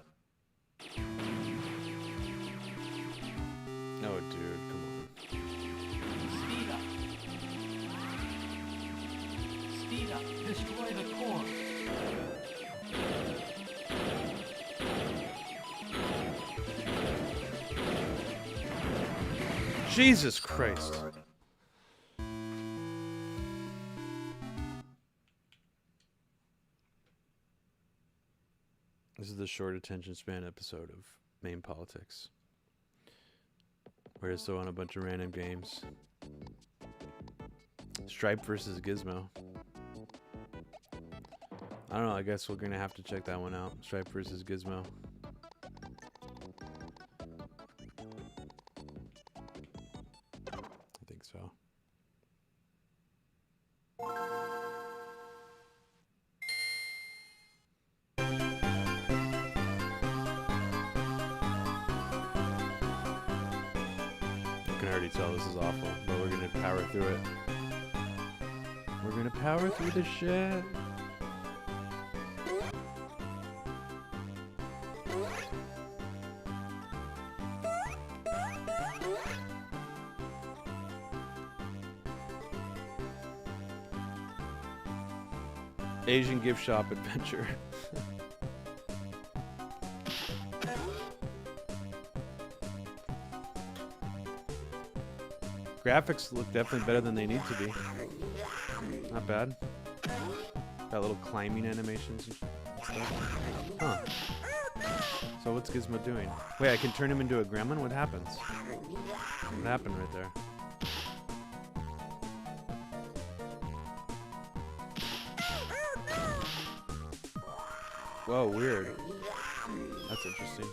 Speaker 1: Oh, dude, come on.
Speaker 2: Speed up. Speed up. Destroy the core.
Speaker 1: Jesus Christ. This is the short attention span episode of MAME Politics. We're just throwing a bunch of random games. Stripe versus Gizmo. I don't know, I guess we're gonna have to check that one out. Stripe versus Gizmo. I think so. I can already tell this is awful, but we're gonna power through it. We're gonna power through the shit. Asian gift shop adventure. Graphics look definitely better than they need to be. Not bad. Got little climbing animations and stuff. Huh. So what's Gizmo doing? Wait, I can turn him into a gremlin? What happens? What happened right there? Whoa, weird. That's interesting.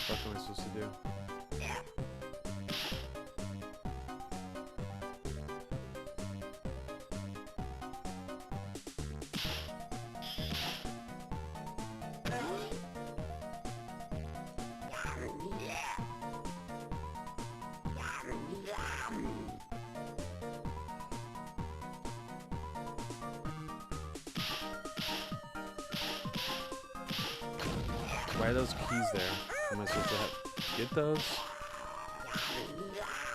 Speaker 1: What am I supposed to do? Why are those keys there? Am I supposed to get those?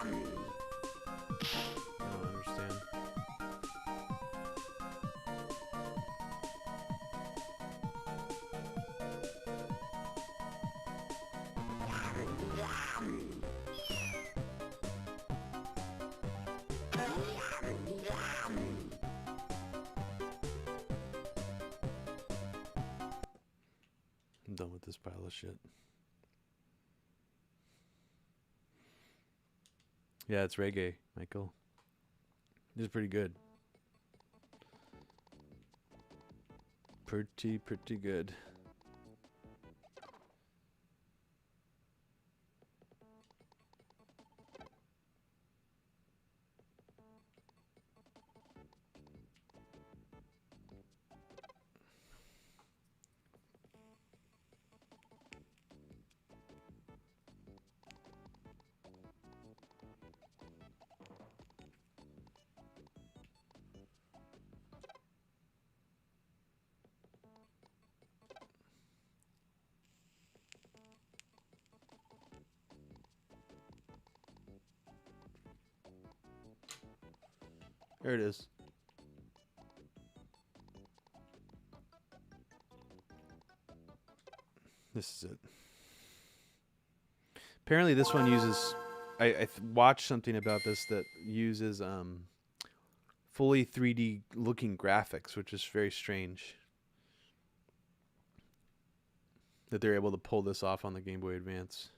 Speaker 1: I don't understand. I'm done with this pile of shit. Yeah, it's reggae, Michael. This is pretty good. Pretty good. There it is. This is it. Apparently this one uses... I watched something about this that uses fully 3D looking graphics, which is very strange. That they're able to pull this off on the Game Boy Advance.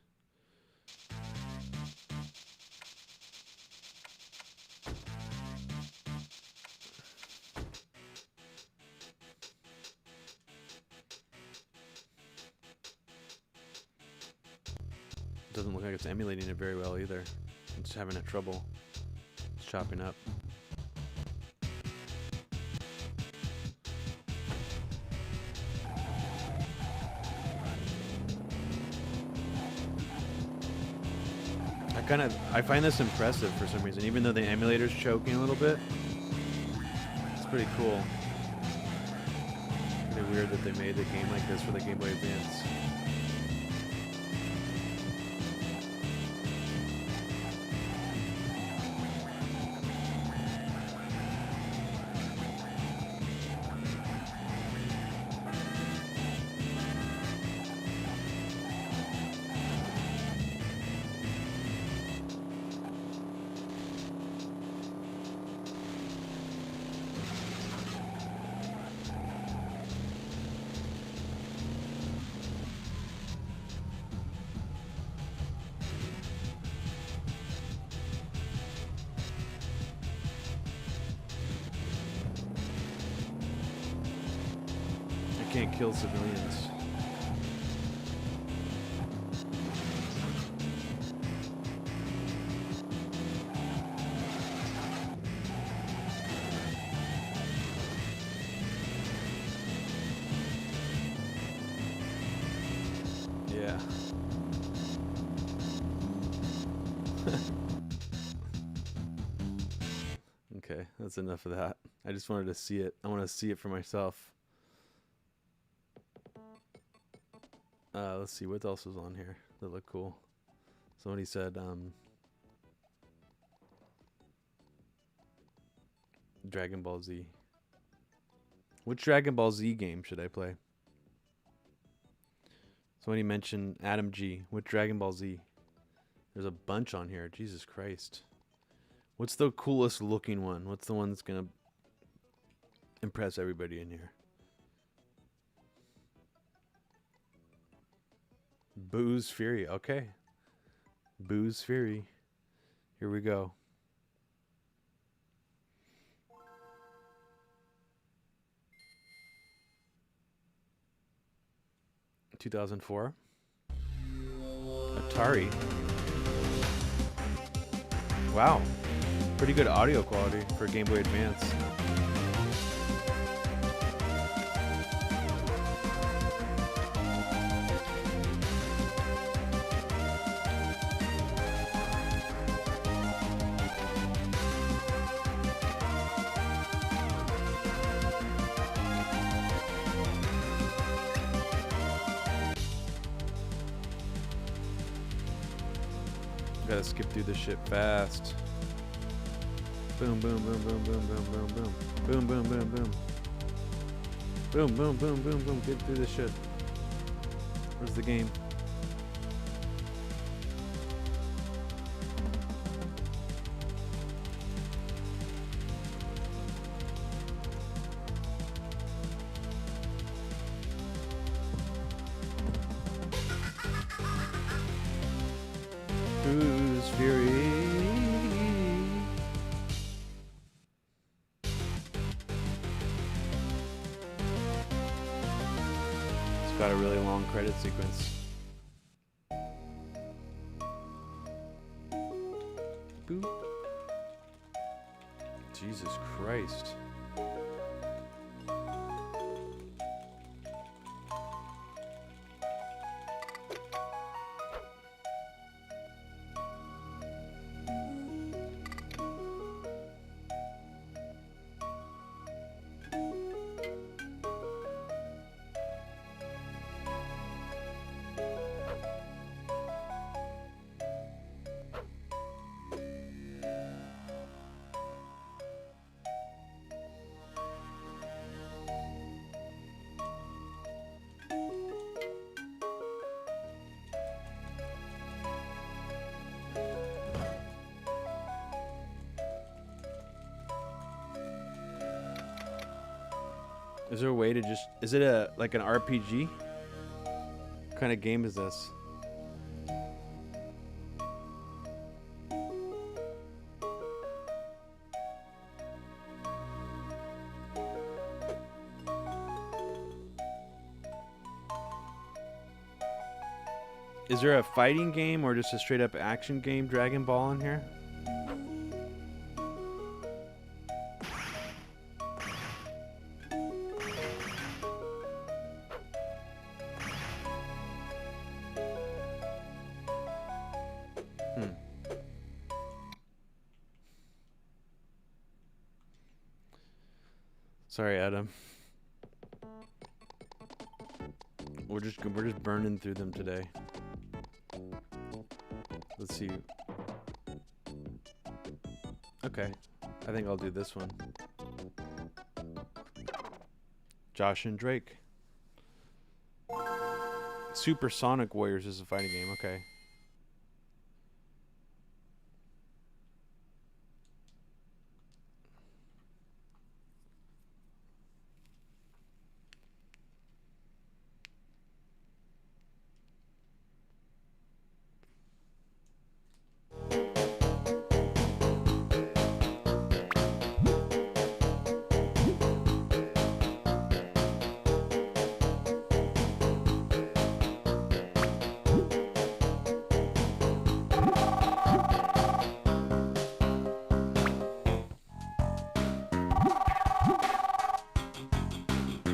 Speaker 1: Doesn't look like it's emulating it very well either. It's having a trouble. It's chopping up. I find this impressive for some reason, even though the emulator's choking a little bit. It's pretty cool. Pretty weird that they made a game like this for the Game Boy Advance. Can't kill civilians. Yeah. Okay, that's enough of that. I just wanted to see it. I want to see it for myself. Let's see what else was on here that looked cool. Somebody said Dragon Ball Z. Which Dragon Ball Z game should I play? Somebody mentioned Adam G. Which Dragon Ball Z? There's a bunch on here. Jesus Christ. What's the coolest looking one? What's the one that's gonna impress everybody in here? Boo's Fury. Okay. Boo's Fury. Here we go. (2004). Atari. Wow. Pretty good audio quality for Game Boy Advance. Gotta skip through this shit fast. Boom, boom, boom, boom, boom, boom, boom, boom. Boom, boom, boom, boom. Boom, boom, boom, boom, boom. Get through this shit. Where's the game? Who's fury? It's got a really long credit sequence. Boop. Jesus Christ. Is there a way to just... Is it a like an RPG? What kind of game is this? Is there a fighting game or just a straight up action game, Dragon Ball, in here? Sorry, Adam. We're just burning through them today. Let's see. Okay, I think I'll do this one. Josh and Drake. Super Sonic Warriors is a fighting game. Okay.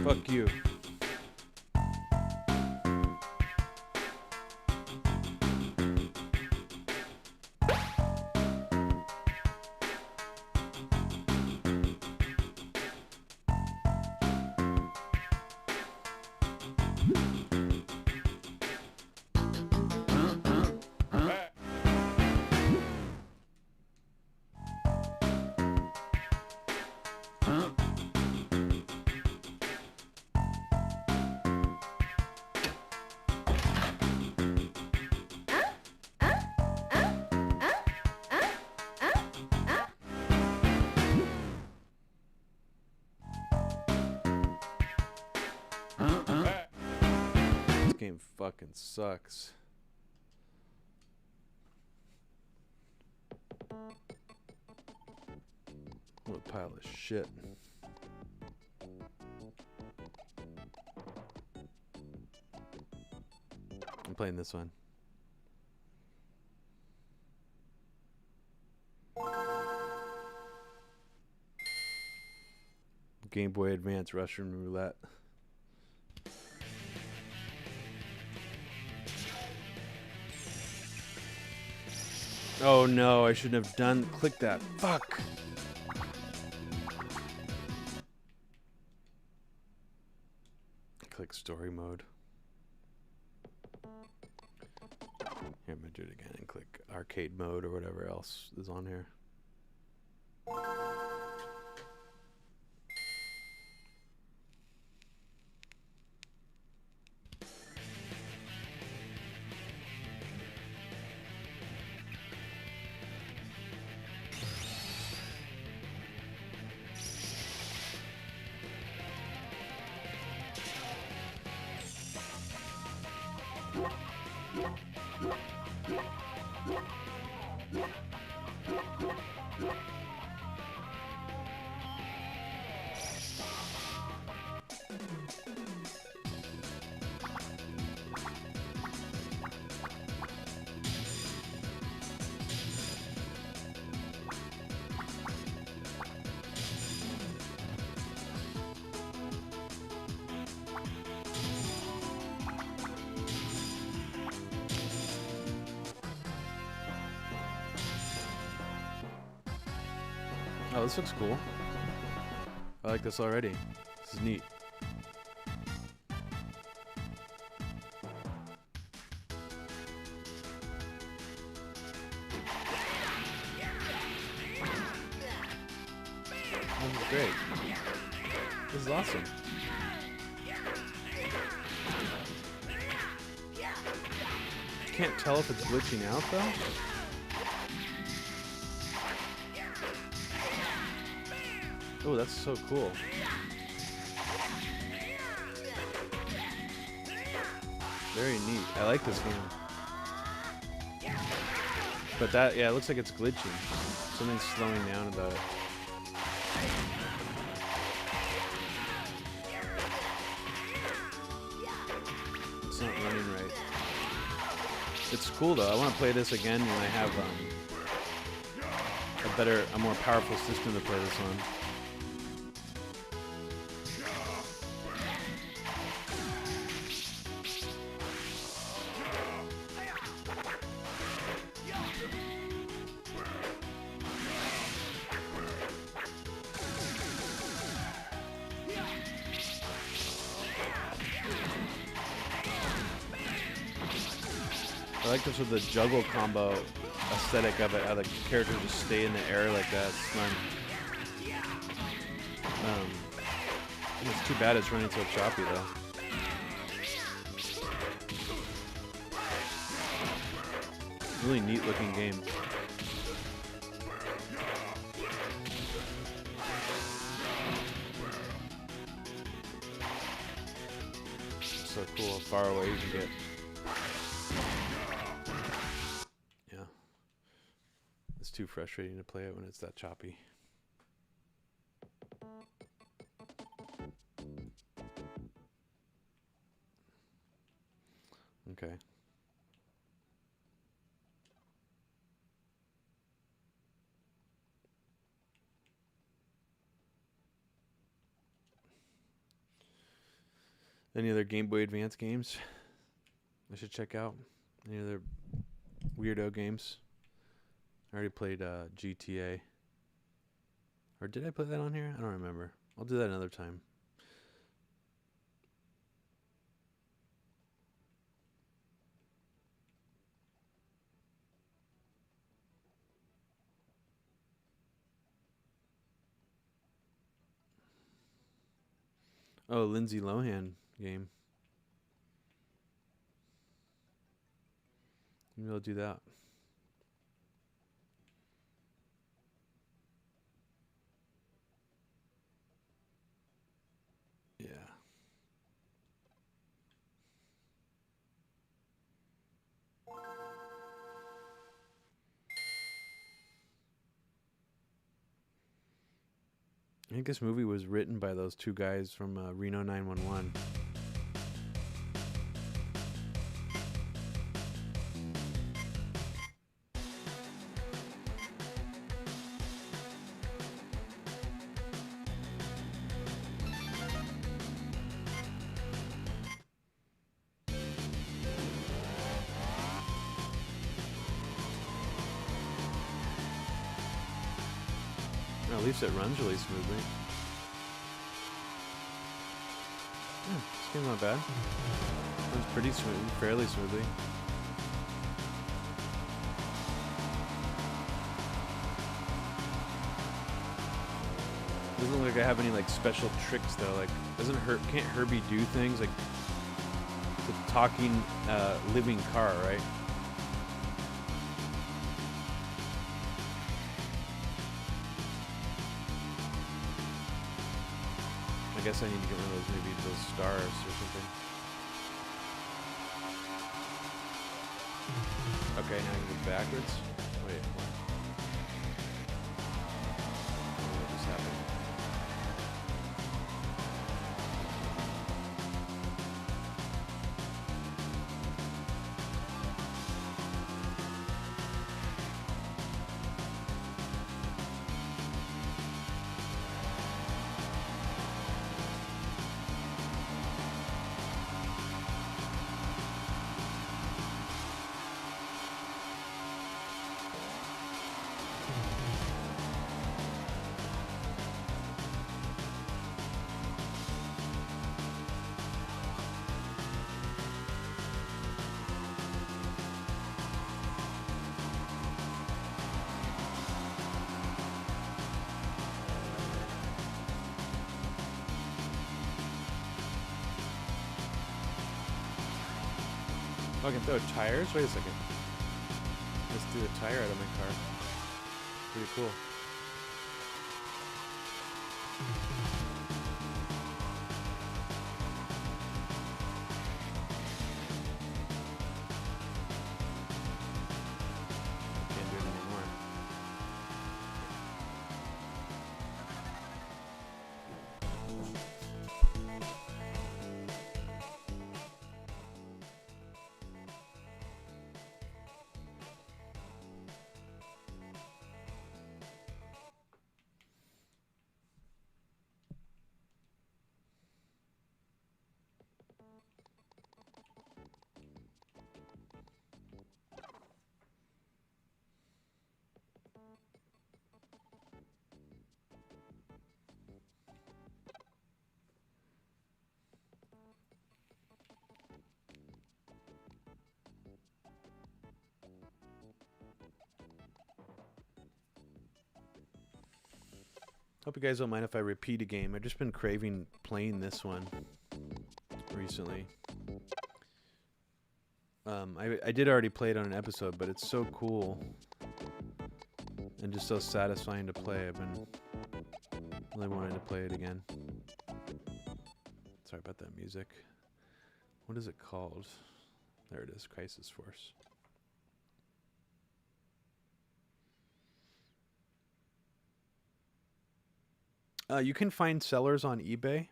Speaker 1: Fuck you. This game fucking sucks. What a pile of shit. I'm playing this one. Game Boy Advance Russian Roulette. Oh no, I shouldn't have done. Click that. Fuck. Click story mode. Here, I'm gonna do it again and click arcade mode or whatever else is on here. Oh, this looks cool. I like this already. This is neat. This is great. This is awesome. Can't tell if it's glitching out though. Oh, that's so cool. Very neat. I like this game. But that, yeah, it looks like it's glitching. Something's slowing down about it. It's not running right. It's cool though. I want to play this again when I have a more powerful system to play this on. I like this with the juggle combo aesthetic of it, how the characters just stay in the air like that. It's fun. It's too bad it's running so choppy though. Really neat looking game. It's so cool how far away you can get. It's too frustrating to play it when it's that choppy. Okay. Any other Game Boy Advance games I should check out? Any other weirdo games? I already played GTA. Or did I play that on here? I don't remember. I'll do that another time. Oh, Lindsay Lohan game. Maybe I'll do that. Yeah. I think this movie was written by those two guys from Reno 911. At least it runs really smoothly. Yeah, this game's not bad. Runs pretty smooth, fairly smoothly. Doesn't look like I have any like special tricks though. Like, can't Herbie do things like the talking living car, right? I guess I need to get one of those, maybe those stars or something. Okay, now I can go backwards. Wait, what? What just happened? Oh, I can throw tires? Wait a second. Let's do a tire out of my car. Pretty cool. Can't do it anymore. Hope you guys don't mind if I repeat a game. I've just been craving playing this one recently. I did already play it on an episode, but it's so cool and just so satisfying to play. I've been really wanting to play it again. Sorry about that music. What is it called? There it is, Crisis Force. You can find sellers on eBay.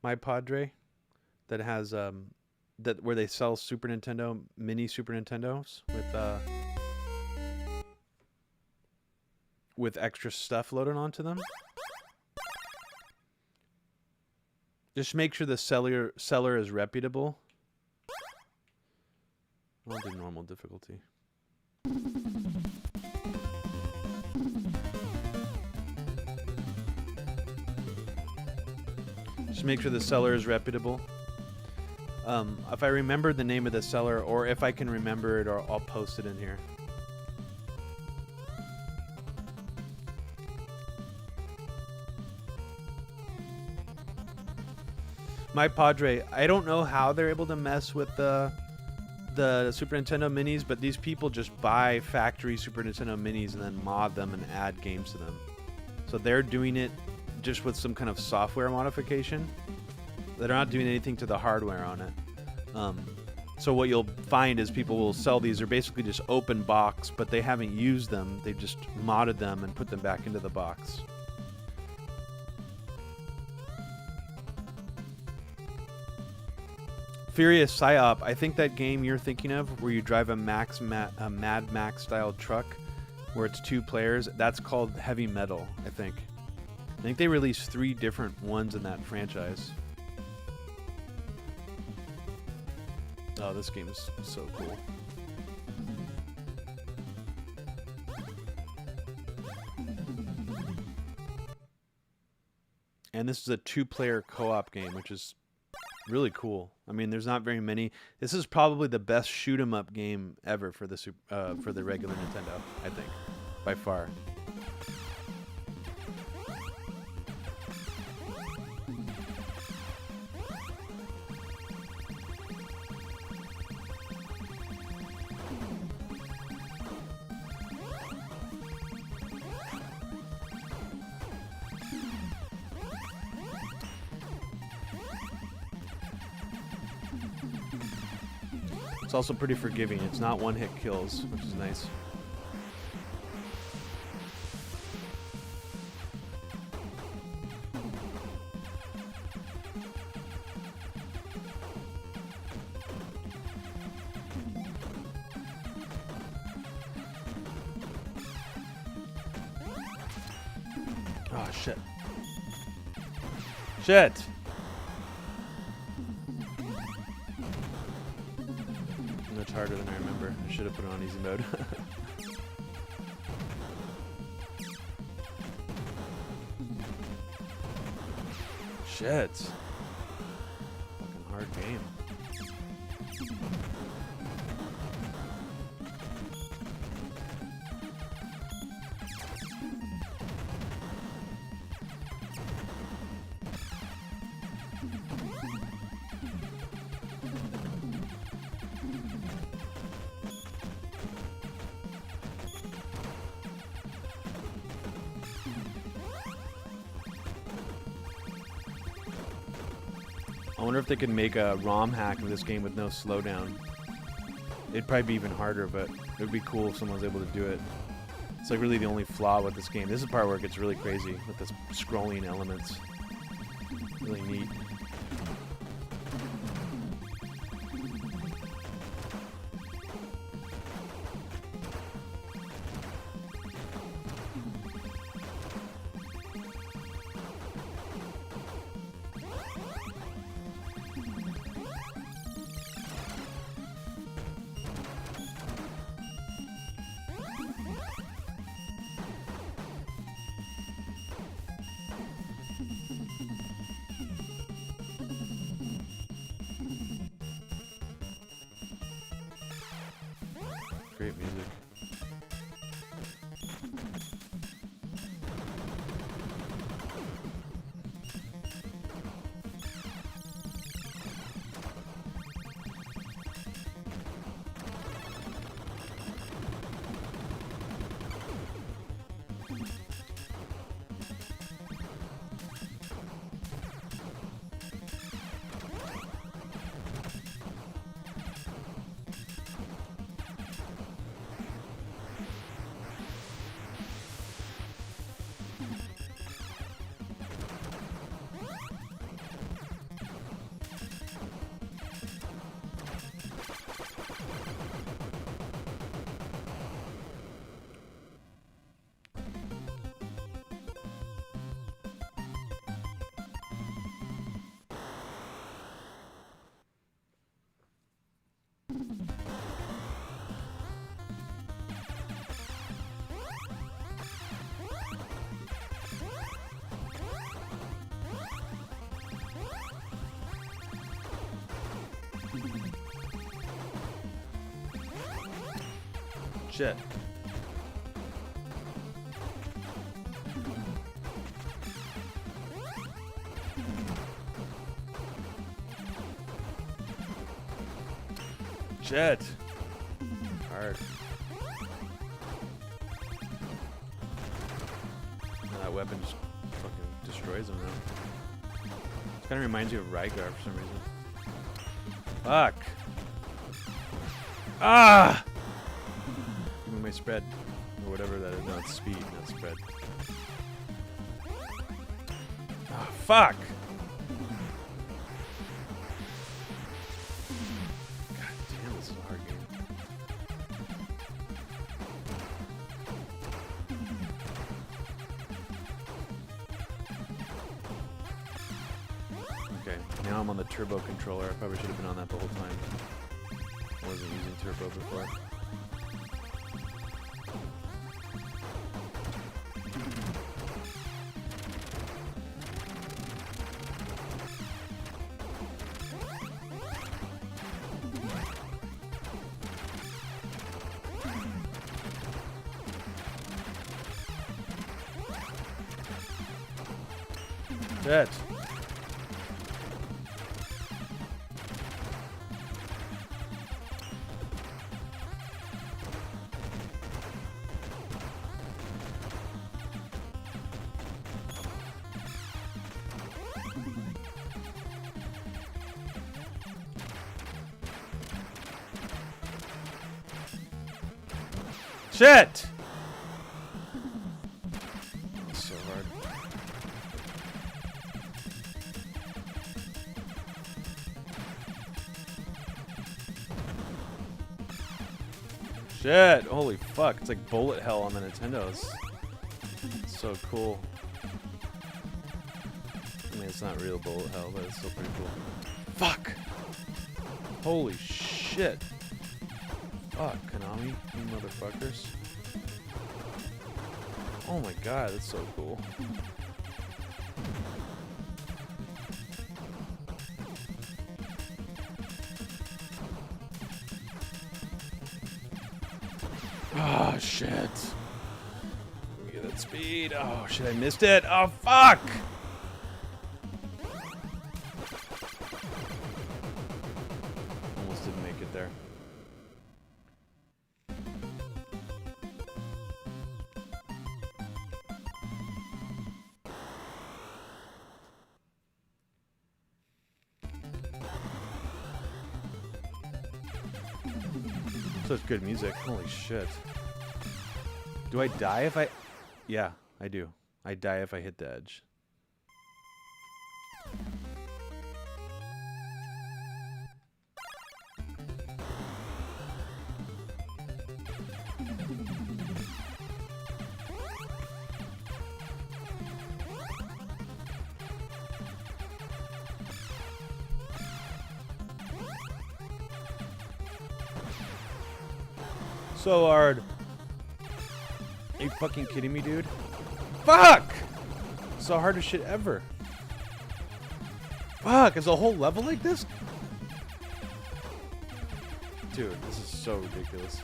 Speaker 1: My Padre, that has that where they sell Super Nintendo, mini Super Nintendos with extra stuff loaded onto them. Just make sure the seller is reputable. I'll do normal difficulty. Just make sure the seller is reputable. If I remember the name of the seller, or if I can remember it, or I'll post it in here. My Padre, I don't know how they're able to mess with the Super Nintendo minis, but these people just buy factory Super Nintendo minis and then mod them and add games to them. So they're doing it just with some kind of software modification. They're not doing anything to the hardware on it. So what you'll find is people will sell these. They're basically just open box, but they haven't used them. They've just modded them and put them back into the box. Furious Psyop, I think that game you're thinking of, where you drive a Mad Max style truck, where it's 2 players, that's called Heavy Metal, I think. I think they released 3 different ones in that franchise. Oh, this game is so cool. And this is a 2-player co-op game, which is really cool. I mean, there's not very many. This is probably the best shoot 'em up game ever for the regular Nintendo, I think, by far. It's also pretty forgiving. It's not one-hit kills, which is nice. Oh, shit. Shit! Much harder than I remember. I should have put it on easy mode. Shit. Fucking hard game. I wonder if they could make a ROM hack of this game with no slowdown. It'd probably be even harder, but it would be cool if someone was able to do it. It's like really the only flaw with this game. This is the part where it gets really crazy with the scrolling elements. Really neat. Great music. Shit. Shit. Hard. Oh, that weapon just fucking destroys him now. It kind of reminds you of Rygar for some reason. Fuck. Ah! Give me my spread. Or whatever that is. No, it's speed, not spread. Ah, fuck! God damn, this is a hard game. Okay, now I'm on the turbo controller. I probably should have been on that the whole time. I wasn't using turbo before. Shit. Shit! That's so hard. Shit! Holy fuck! It's like bullet hell on the Nintendos. It's so cool. I mean, it's not real bullet hell, but it's still pretty cool. Fuck! Holy shit! Fuck, Konami, you motherfuckers. Oh my god, that's so cool. Oh shit. Let me get that speed. Oh shit, I missed it. Oh fuck! Almost didn't make it there. Such good music. Holy shit. Do I die if I... Yeah, I do. I die if I hit the edge. So hard. Are you fucking kidding me, dude? Fuck! So hard as shit ever. Fuck, is a whole level like this? Dude, this is so ridiculous.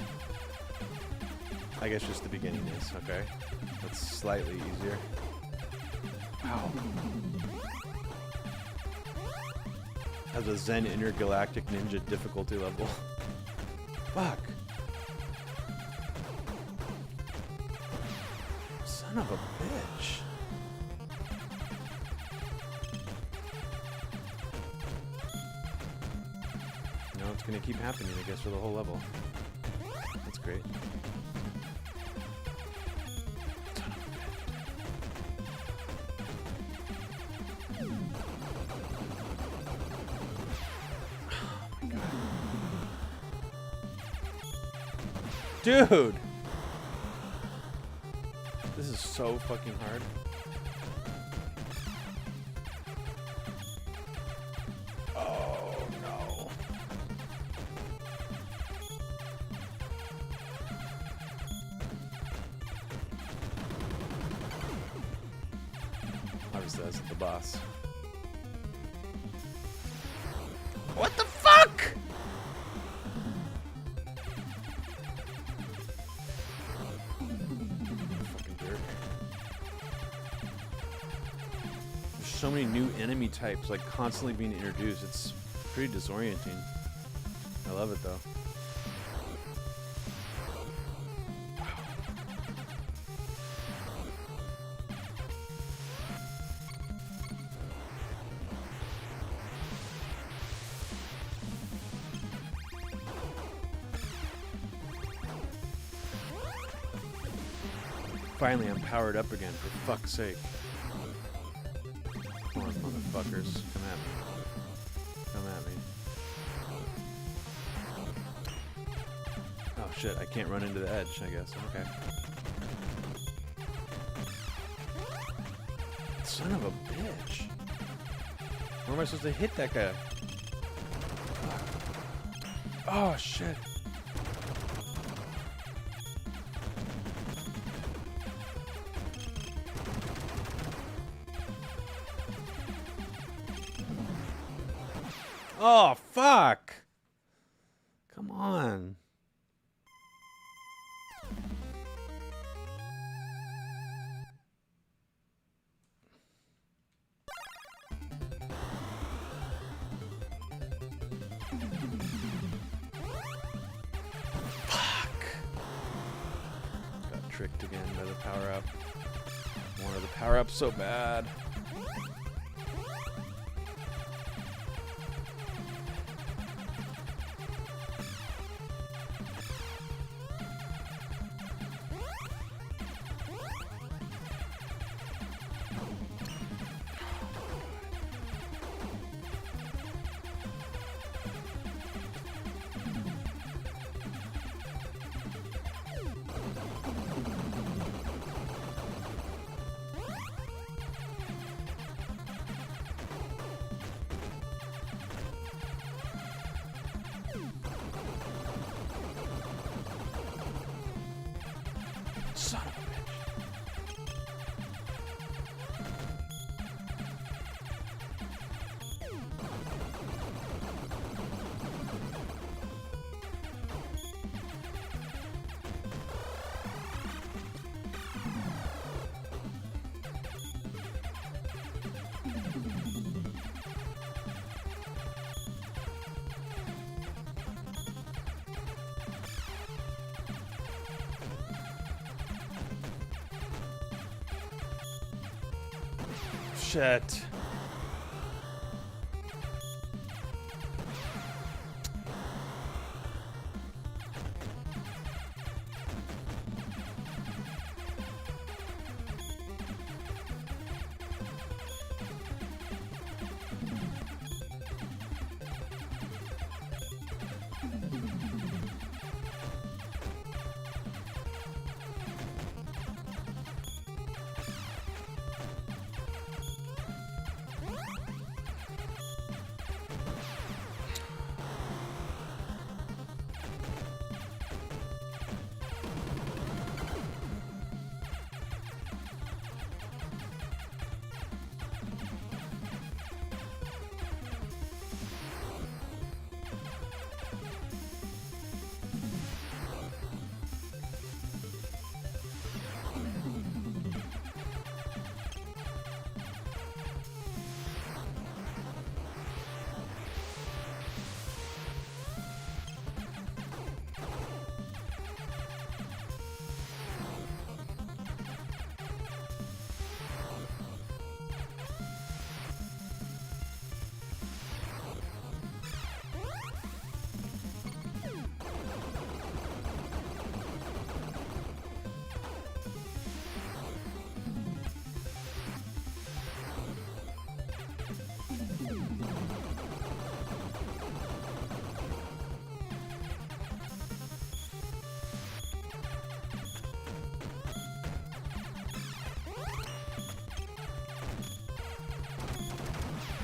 Speaker 1: I guess just the beginning is, okay? That's slightly easier. Wow. Has a Zen Intergalactic Ninja difficulty level. Fuck. Son of a bitch. No, it's gonna keep happening, I guess, for the whole level. That's great. Son of a bitch. Oh my god. Dude! This is so fucking hard. Oh no. Obviously that's the boss. What the fuck? So many new enemy types like constantly being introduced. It's pretty disorienting. I love it though. Finally, I'm powered up again, for fuck's sake. Come on, motherfuckers. Come at me. Come at me. Oh shit, I can't run into the edge, I guess. Okay. Son of a bitch. Where am I supposed to hit that guy? Oh shit. Oh, fuck! Come on. Fuck! Got tricked again by the power-up. Wanted the power-up so bad. Shit.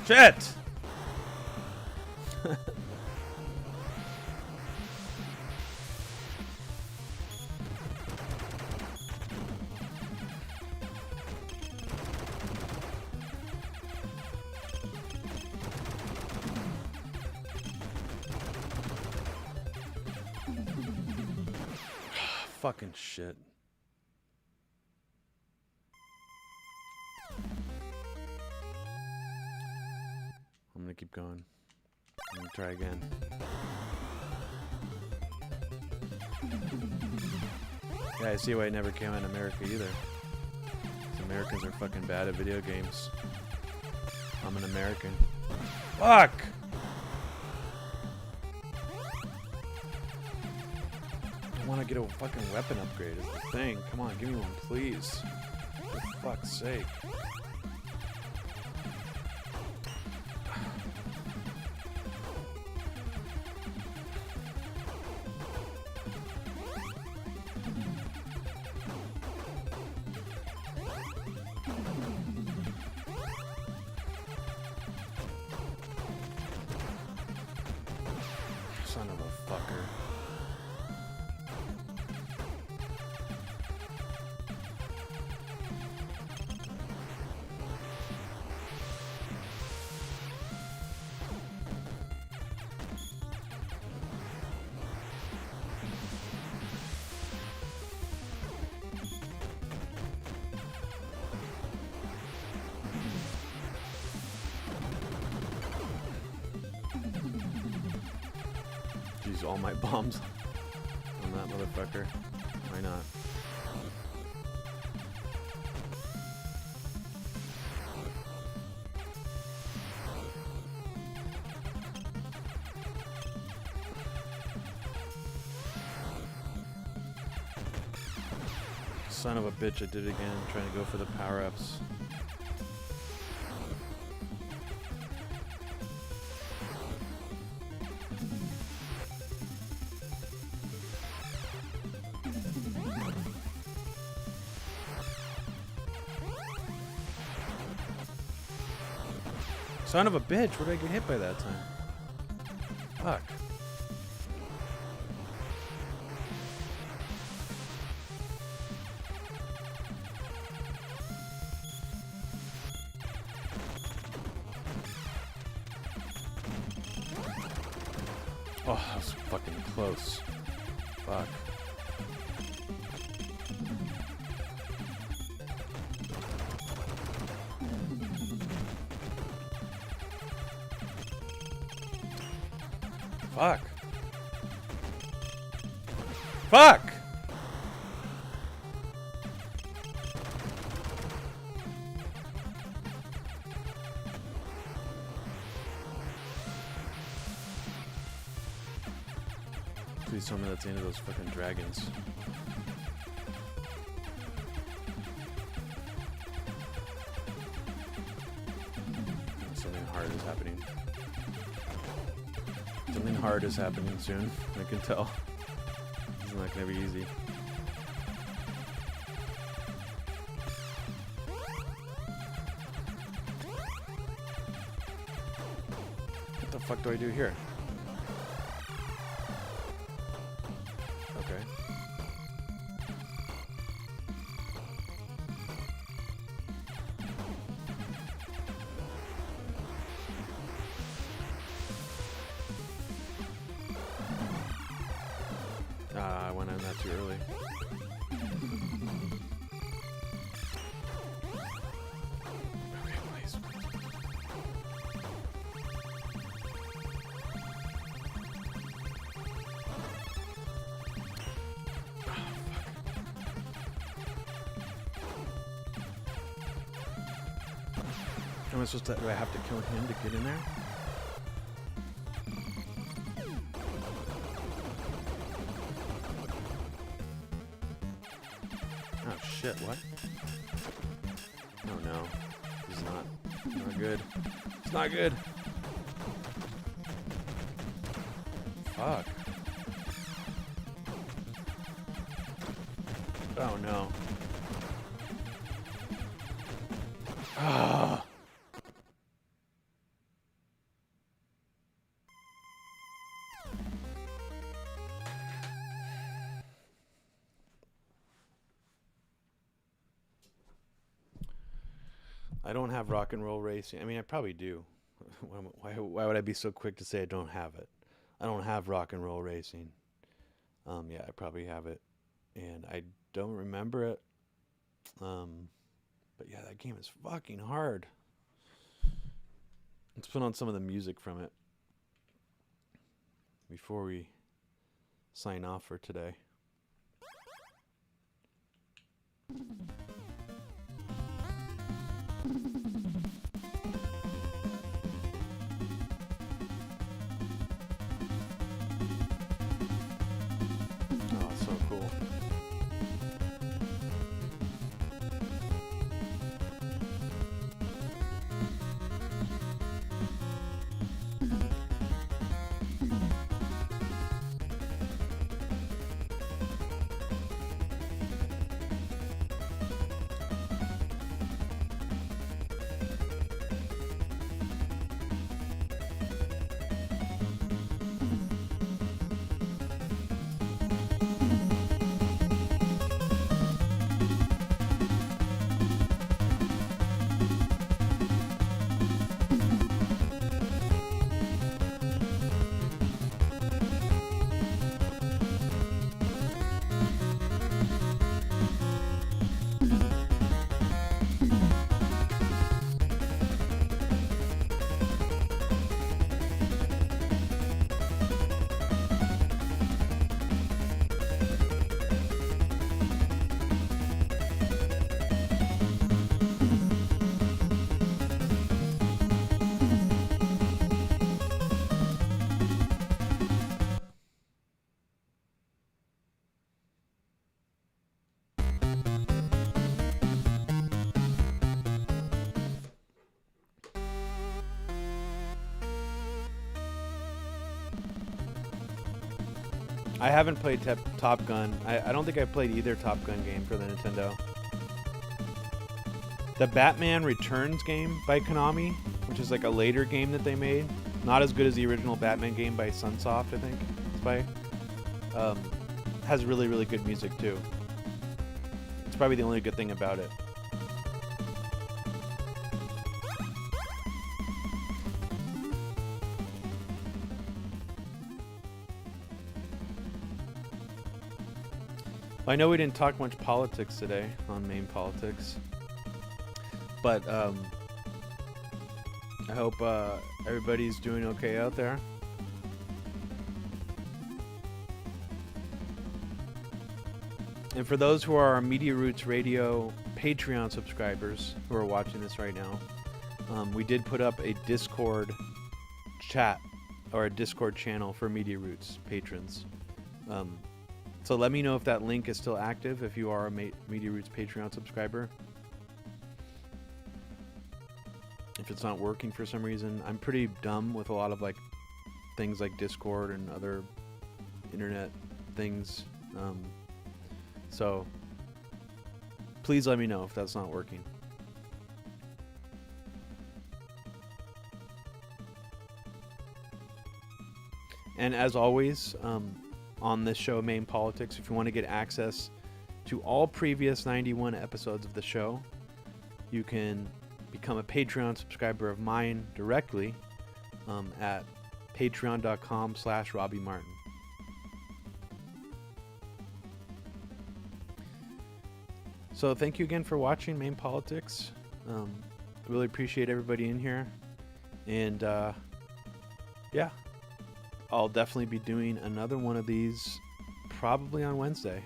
Speaker 1: Shit! Fucking shit. I'm gonna keep going. I'm gonna try again. Yeah, I see why it never came out in America either. 'Cause Americans are fucking bad at video games. I'm an American. Fuck! I want to get a fucking weapon upgrade is the thing. Come on, give me one, please. For fuck's sake. Son of a fucker. Use all my bombs on that motherfucker. Why not? Son of a bitch, I did it again, trying to go for the power-ups. Son of a bitch, where did I get hit by that time? Fuck. Oh, that was fucking close. Fuck. Fuck. Fuck! Please tell me that's the end of those fucking dragons. Something hard is happening. Something hard is happening soon. I can tell. It's not gonna be easy. What the fuck do I do here? Okay. I went on that too early. Hurry up, please. Am I supposed to? Do I have to kill him to get in there? Oh shit! What? Oh no! This is not good. It's not good. Fuck. Oh no. Ah. I don't have rock and roll racing. I mean, I probably do. Why would I be so quick to say I don't have it? I don't have rock and roll racing. Yeah, I probably have it, and I don't remember it. But yeah, that game is fucking hard. Let's put on some of the music from it before we sign off for today. Oh, so cool. I haven't played Top Gun. I don't think I played either Top Gun game for the Nintendo. The Batman Returns game by Konami, which is like a later game that they made, not as good as the original Batman game by Sunsoft, I think it's by, has really, really good music too. It's probably the only good thing about it. I know we didn't talk much politics today on MAME Politics, but I hope everybody's doing okay out there. And for those who are our Media Roots Radio Patreon subscribers who are watching this right now, we did put up a Discord chat or a Discord channel for Media Roots patrons. So let me know if that link is still active if you are a Media Roots Patreon subscriber. If it's not working for some reason, I'm pretty dumb with a lot of like things like Discord and other internet things. So please let me know if that's not working. And as always, on this show, MAME Politics, if you want to get access to all previous 91 episodes of the show, you can become a Patreon subscriber of mine directly at patreon.com/Robbie Martin. So thank you again for watching MAME Politics. Really appreciate everybody in here. And yeah, I'll definitely be doing another one of these probably on Wednesday,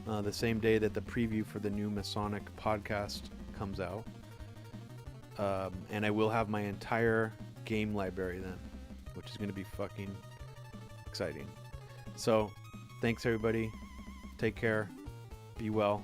Speaker 1: the same day that the preview for the new Masonic podcast comes out. And I will have my entire game library then, which is going to be fucking exciting. So thanks everybody. Take care. Be well.